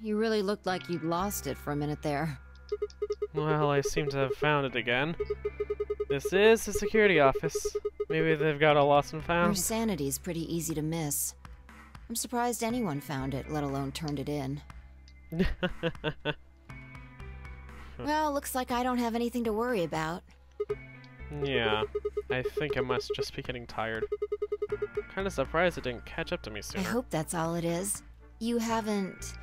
You really looked like you'd lost it for a minute there. Well, I seem to have found it again. This is the security office. Maybe they've got a lost and found. Your sanity's pretty easy to miss. I'm surprised anyone found it, let alone turned it in. Well, looks like I don't have anything to worry about. Yeah, I think I must just be getting tired. Kinda surprised it didn't catch up to me sooner. I hope that's all it is. You haven't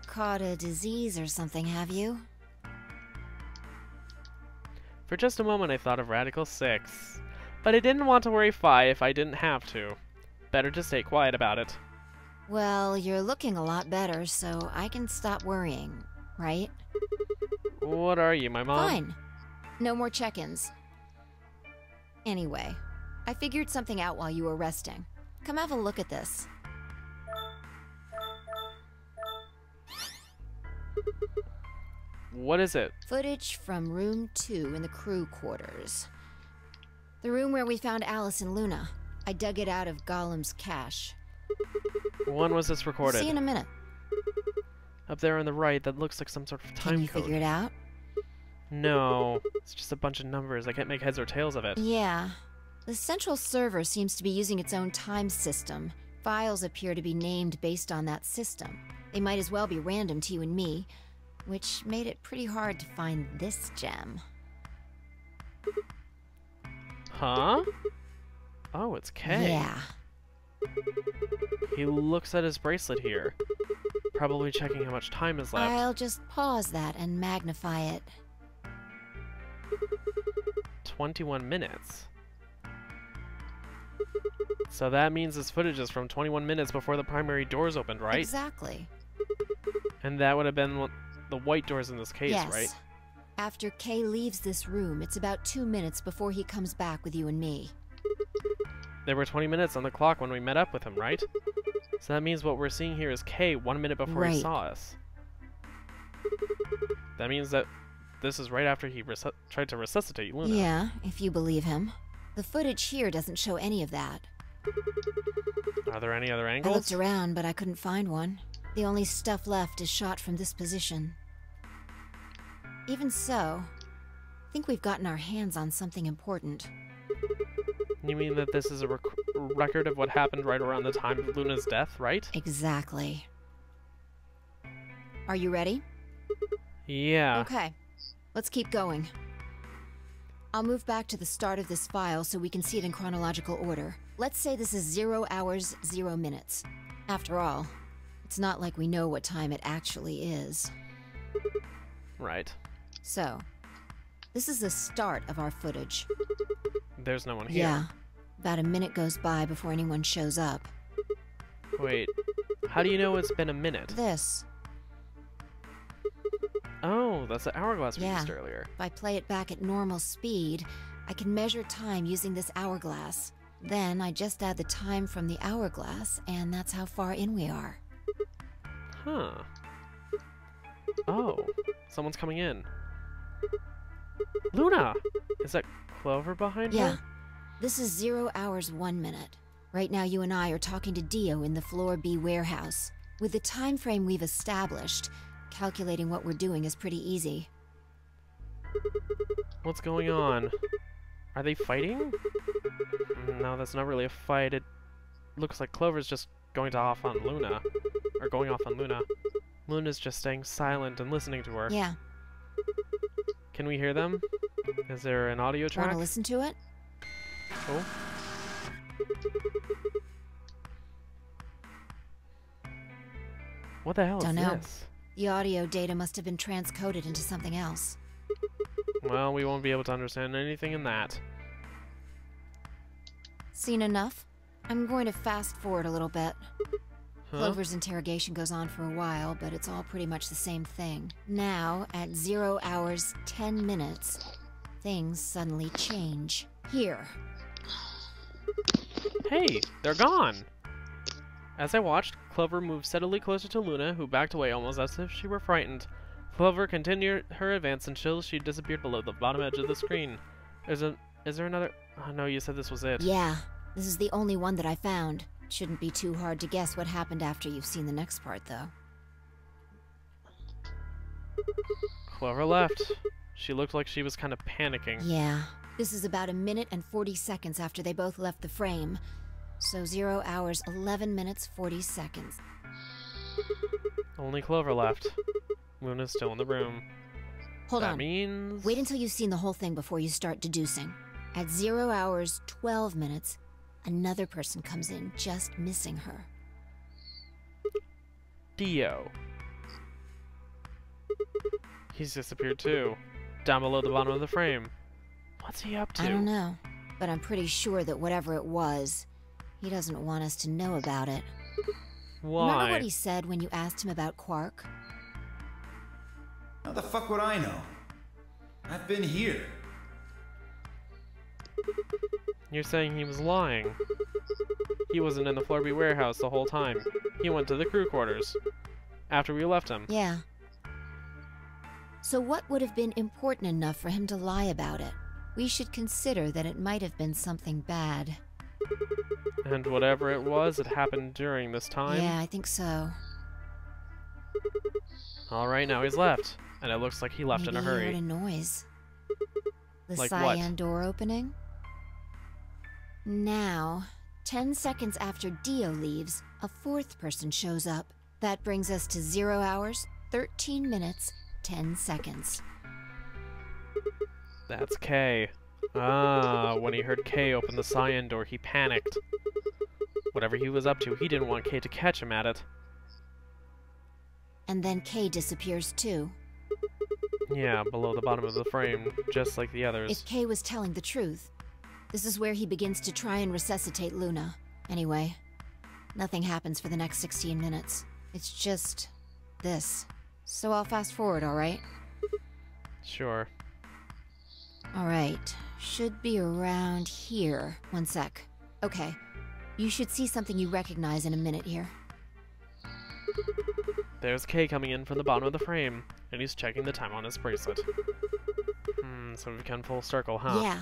caught a disease or something, have you? For just a moment I thought of Radical 6. But I didn't want to worry Phi if I didn't have to. Better to stay quiet about it. Well, you're looking a lot better, so I can stop worrying, right? What are you, my mom? Fine. No more check-ins. Anyway, I figured something out while you were resting. Come have a look at this. What is it? Footage from room 2 in the crew quarters. The room where we found Alice and Luna. I dug it out of Golem's cache. When was this recorded? See you in a minute. Up there on the right, that looks like some sort of time Can you code. figure it out? No, it's just a bunch of numbers. I can't make heads or tails of it. Yeah. The central server seems to be using its own time system. Files appear to be named based on that system. They might as well be random to you and me. which made it pretty hard to find this gem. Huh? Oh, it's K. Yeah. He looks at his bracelet here. Probably checking how much time is left. I'll just pause that and magnify it. 21 minutes. So that means this footage is from 21 minutes before the primary doors opened, right? Exactly. And that would have been the white doors in this case, Yes. right? After Kay leaves this room, it's about 2 minutes before he comes back with you and me. There were 20 minutes on the clock when we met up with him, right? So that means what we're seeing here is K 1 minute before he Right. saw us. That means that this is right after he tried to resuscitate Luna. Yeah, if you believe him. The footage here doesn't show any of that. Are there any other I angles? looked around, but I couldn't find one. The only stuff left is shot from this position. Even so, I think we've gotten our hands on something important. You mean that this is a record of what happened right around the time of Luna's death, right? Exactly. Are you ready? Yeah. Okay, let's keep going. I'll move back to the start of this file so we can see it in chronological order. Let's say this is 0 hours, 0 minutes. After all, it's not like we know what time it actually is. Right. So, this is the start of our footage. There's no one here. Yeah, about a minute goes by before anyone shows up. Wait, how do you know it's been a minute? This. Oh, that's the hourglass we Yeah. used earlier. If I play it back at normal speed, I can measure time using this hourglass. Then I just add the time from the hourglass, and that's how far in we are. Huh. Oh, someone's coming in. Luna! Is that Clover behind Yeah. her? This is 0 hours, 1 minute. Right now you and I are talking to Dio in the Floor B warehouse. With the time frame we've established, calculating what we're doing is pretty easy. What's going on? Are they fighting? No, that's not really a fight. It looks like Clover's just going off on Luna. Or going off on Luna. Luna's just staying silent and listening to her. Yeah. Can we hear them? Is there an audio track? Wanna listen to it? Oh. What the hell Don't is know. this? The audio data must have been transcoded into something else. Well, we won't be able to understand anything in that. Seen enough? I'm going to fast forward a little bit. Huh? Clover's interrogation goes on for a while, but it's all pretty much the same thing. Now, at 0 hours, 10 minutes, things suddenly change. Here. Hey, they're gone! As I watched, Clover moved steadily closer to Luna, who backed away almost as if she were frightened. Clover continued her advance until she disappeared below the bottom edge of the screen. Is there another? Oh no, you said this was it. Yeah, this is the only one that I found. Shouldn't be too hard to guess what happened after you've seen the next part, though. Clover left. She looked like she was kind of panicking. Yeah, this is about 1 minute and 40 seconds after they both left the frame. So 0 hours, 11 minutes, 40 seconds. Only Clover left. Luna's still in the room. Hold That on. means... Wait until you've seen the whole thing before you start deducing. At 0 hours, 12 minutes, another person comes in, just missing her. Dio. He's disappeared too. Down below the bottom of the frame. What's he up to? I don't know, but I'm pretty sure that whatever it was, he doesn't want us to know about it. Why? Remember what he said when you asked him about Quark? How the fuck would I know? I've been here. You're saying he was lying. He wasn't in the Floor B warehouse the whole time. He went to the crew quarters. After we left him. Yeah. So what would have been important enough for him to lie about it? We should consider that it might have been something bad. And whatever it was, it happened during this time? Yeah, I think so. Alright, now he's left. And it looks like he left Maybe in a he hurry. heard a noise. The Like what? cyan door opening? Now, 10 seconds after Dio leaves, a fourth person shows up. That brings us to 0 hours, 13 minutes, 10 seconds. That's Kay. Ah, when he heard Kay open the cyan door, he panicked. Whatever he was up to, he didn't want Kay to catch him at it. And then Kay disappears too. Yeah, below the bottom of the frame, just like the others. If Kay was telling the truth, this is where he begins to try and resuscitate Luna. Anyway, nothing happens for the next 16 minutes. It's just this. So I'll fast forward, alright? Sure. Alright, should be around here. One sec. Okay, you should see something you recognize in a minute here. There's Kay coming in from the bottom of the frame, and he's checking the time on his bracelet. So we've come full circle, huh? Yeah.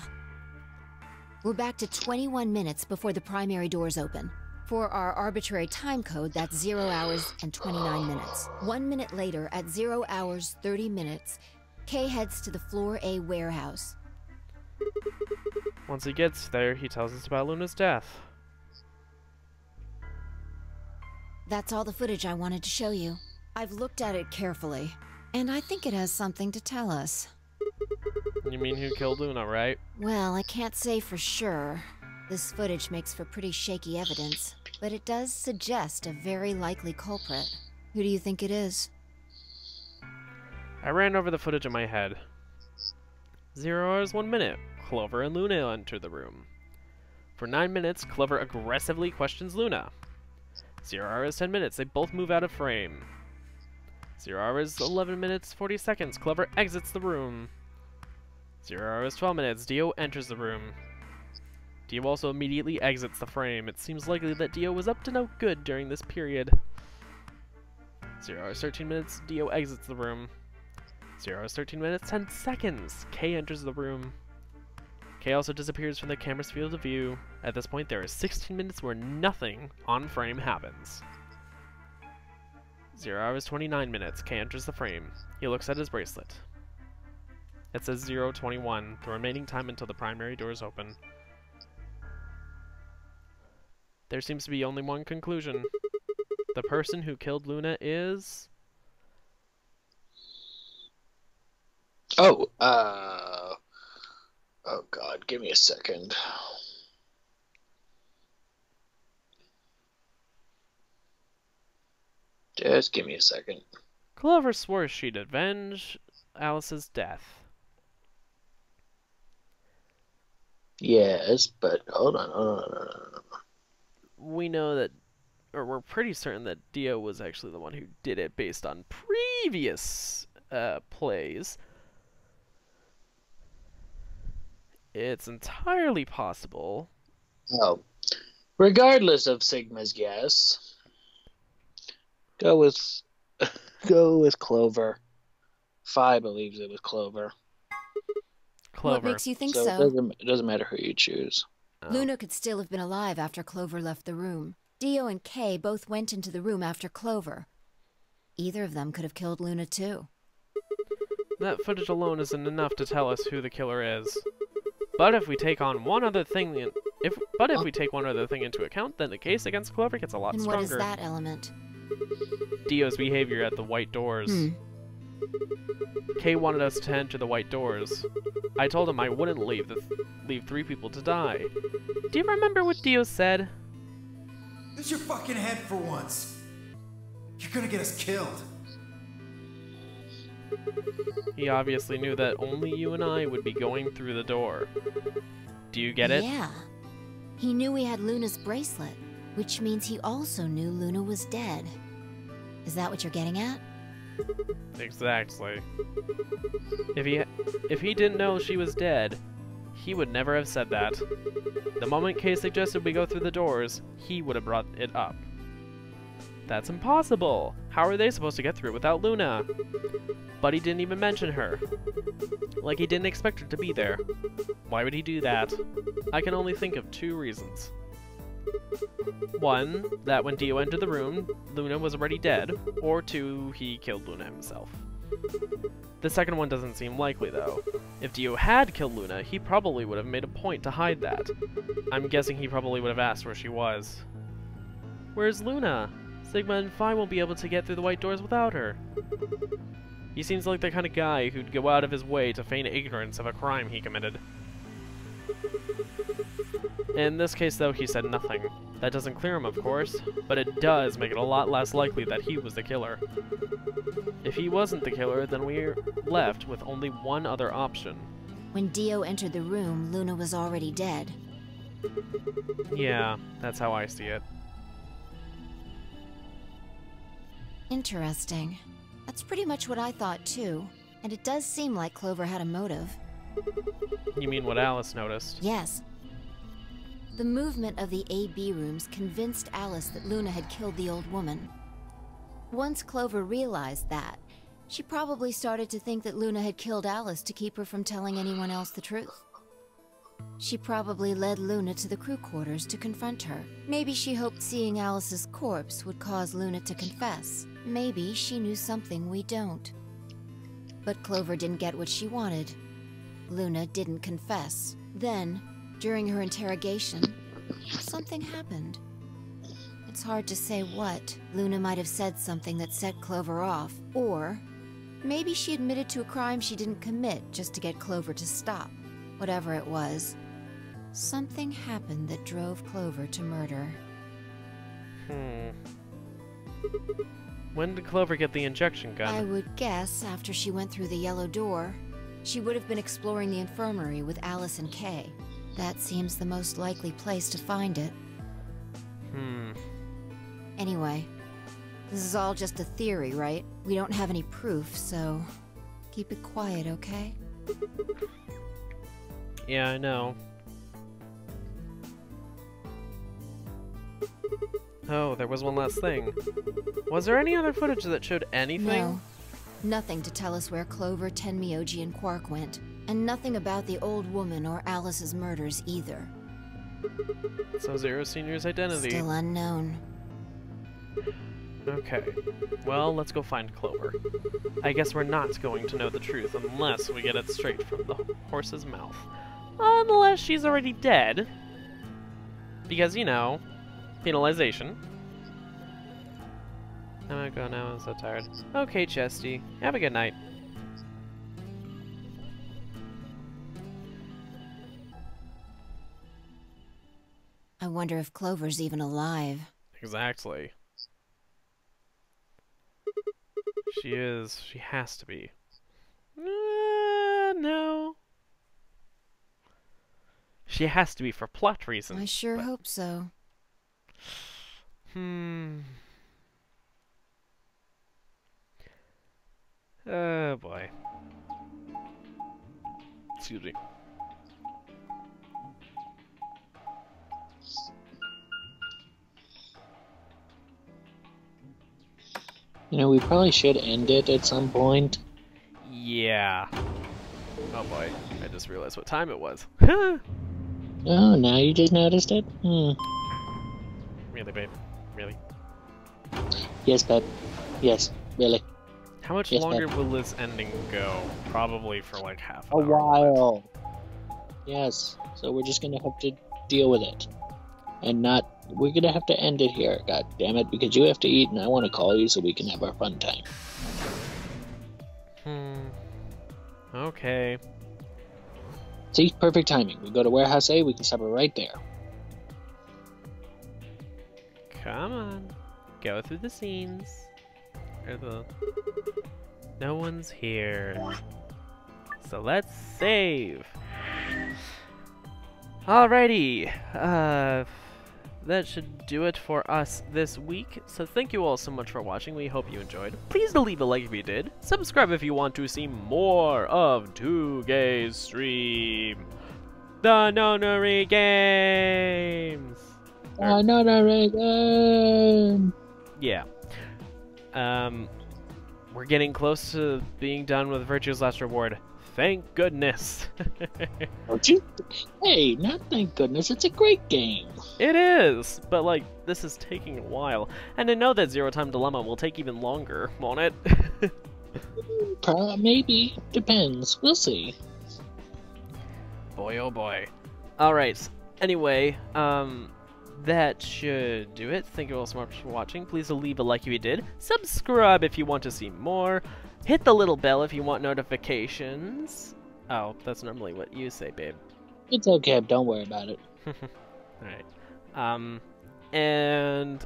We're back to 21 minutes before the primary doors open. For our arbitrary time code, that's 0 hours and 29 minutes. 1 minute later, at 0 hours 30 minutes, Kay heads to the Floor A warehouse. Once he gets there, he tells us about Luna's death. That's all the footage I wanted to show you. I've looked at it carefully, and I think it has something to tell us. You mean who killed Luna, right? Well, I can't say for sure. This footage makes for pretty shaky evidence, but it does suggest a very likely culprit. Who do you think it is? I ran over the footage in my head. 0 hours 1 minute. Clover and Luna enter the room. For 9 minutes, Clover aggressively questions Luna. 0 hours 10 minutes, they both move out of frame. 0 hours 11 minutes 40 seconds, Clover exits the room. 0 hours 12 minutes, Dio enters the room. Dio also immediately exits the frame. It seems likely that Dio was up to no good during this period. 0 hours 13 minutes, Dio exits the room. 0 hours 13 minutes 10 seconds, Kay enters the room. Kay also disappears from the camera's field of view. At this point, there is 16 minutes where nothing on frame happens. 0 hours 29 minutes, Kay enters the frame. He looks at his bracelet. It says 0:21, the remaining time until the primary doors open. There seems to be only one conclusion. The person who killed Luna is... Oh god, give me a second. Just give me a second. Clover swore she'd avenge Alice's death. Yes, but hold on. We know that, or we're pretty certain that Dio was actually the one who did it based on previous plays. It's entirely possible. Oh, regardless of Sigma's guess, go with Clover. Fi believes it was Clover. What makes you think so? It doesn't matter who you choose. Oh. Luna could still have been alive after Clover left the room. Dio and Kay both went into the room after Clover. Either of them could have killed Luna too. That footage alone isn't enough to tell us who the killer is. But if we take on one other thing, if we take one other thing into account, then the case against Clover gets a lot stronger. And what is that element? Dio's behavior at the white doors. Kay wanted us to enter the white doors. I told him I wouldn't leave 3 people to die. Do you remember what Dio said? Use your fucking head for once. You're gonna get us killed. He obviously knew that only you and I would be going through the door. Do you get it? Yeah. He knew we had Luna's bracelet, which means he also knew Luna was dead. Is that what you're getting at? Exactly. If he didn't know she was dead, he would never have said that. The moment Kay suggested we go through the doors, he would have brought it up. That's impossible! How are they supposed to get through without Luna? But he didn't even mention her. Like he didn't expect her to be there. Why would he do that? I can only think of 2 reasons. 1, that when Dio entered the room, Luna was already dead, or 2, he killed Luna himself. The second one doesn't seem likely, though. If Dio had killed Luna, he probably would have made a point to hide that. I'm guessing he probably would have asked where she was. Where's Luna? Sigma and Phi won't be able to get through the white doors without her. He seems like the kind of guy who'd go out of his way to feign ignorance of a crime he committed. In this case, though, he said nothing. That doesn't clear him, of course, but it does make it a lot less likely that he was the killer. If he wasn't the killer, then we're left with only one other option. When Dio entered the room, Luna was already dead. Yeah, that's how I see it. Interesting. That's pretty much what I thought, too. And it does seem like Clover had a motive. You mean what Alice noticed? Yes. The movement of the A-B rooms convinced Alice that Luna had killed the old woman. Once Clover realized that, she probably started to think that Luna had killed Alice to keep her from telling anyone else the truth. She probably led Luna to the crew quarters to confront her. Maybe she hoped seeing Alice's corpse would cause Luna to confess. Maybe she knew something we don't. But Clover didn't get what she wanted. Luna didn't confess. Then, during her interrogation, something happened. It's hard to say what. Luna might have said something that set Clover off, or maybe she admitted to a crime she didn't commit just to get Clover to stop. Whatever it was, something happened that drove Clover to murder. When did Clover get the injection gun? I would guess after she went through the yellow door. She would have been exploring the infirmary with Alice and Kay. That seems the most likely place to find it. Anyway, this is all just a theory, right? We don't have any proof, so keep it quiet, okay? Yeah, I know. Oh, there was one last thing. Was there any other footage that showed anything? No. Nothing to tell us where Clover, Tenmyoji, and Quark went. And nothing about the old woman or Alice's murders either. So Zero Senior's identity. Still unknown. Okay. Well, let's go find Clover. I guess we're not going to know the truth unless we get it straight from the horse's mouth. Unless she's already dead. Because, you know, penalization. I'm gonna go now, I'm so tired. Okay, Chesty. Have a good night. I wonder if Clover's even alive. Exactly. She is. She has to be. No. She has to be for plot reasons. I sure hope so. Oh boy. Excuse me. You know, we probably should end it at some point. Yeah. Oh boy, I just realized what time it was. Oh, now you just noticed it? Really, babe? Really? Yes, babe. Yes, really. How much longer will this ending go? Probably for like half an hour. A while. Yes, so we're just gonna have to deal with it. And not... We're gonna have to end it here, god damn it, because you have to eat and I want to call you so we can have our fun time. Okay. See, perfect timing. We go to Warehouse A, we can stop it right there. Come on. Go through the scenes. No one's here. So let's save. Alrighty. That should do it for us this week. So thank you all so much for watching. We hope you enjoyed. Please do leave a like if you did. Subscribe if you want to see more of 2GaysStream. The Nonary Games. Nonary Game. Yeah. We're getting close to being done with Virtue's Last Reward. Thank goodness. Don't you? Hey, not thank goodness. It's a great game. It is, but like this is taking a while, and I know that Zero Time Dilemma will take even longer, won't it? Maybe. Depends. We'll see. Boy, oh boy. All right. Anyway, that should do it. Thank you all so much for watching. Please leave a like if you did. Subscribe if you want to see more. Hit the little bell if you want notifications. Oh, that's normally what you say, babe. It's okay. Don't worry about it. Alright. And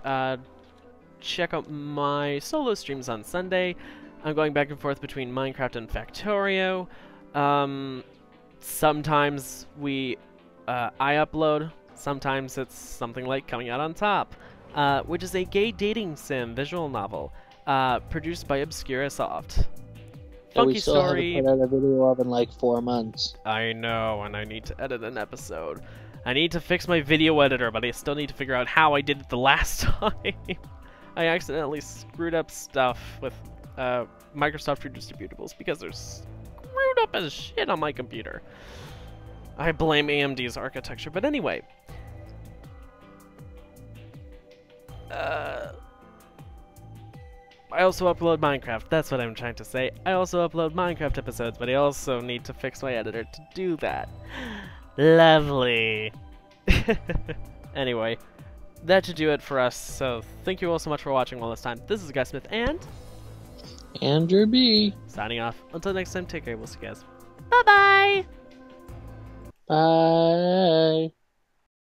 check out my solo streams on Sunday. I'm going back and forth between Minecraft and Factorio. Sometimes I upload. Sometimes it's something like Coming Out on Top, which is a gay dating sim visual novel, produced by Obscurasoft. That we Funky still story. haven't put out a video of in like 4 months. I know, and I need to edit an episode. I need to fix my video editor, but I still need to figure out how I did it the last time. I accidentally screwed up stuff with Microsoft Redistributables because they're screwed up as shit on my computer. I blame AMD's architecture, but anyway. I also upload Minecraft, that's what I'm trying to say. I also upload Minecraft episodes, but I also need to fix my editor to do that. Lovely. Anyway, that should do it for us, so thank you all so much for watching all this time. This is Guy Smith and... Andrew B. Signing off. Until next time, take care, we'll see you guys. Bye-bye! Bye.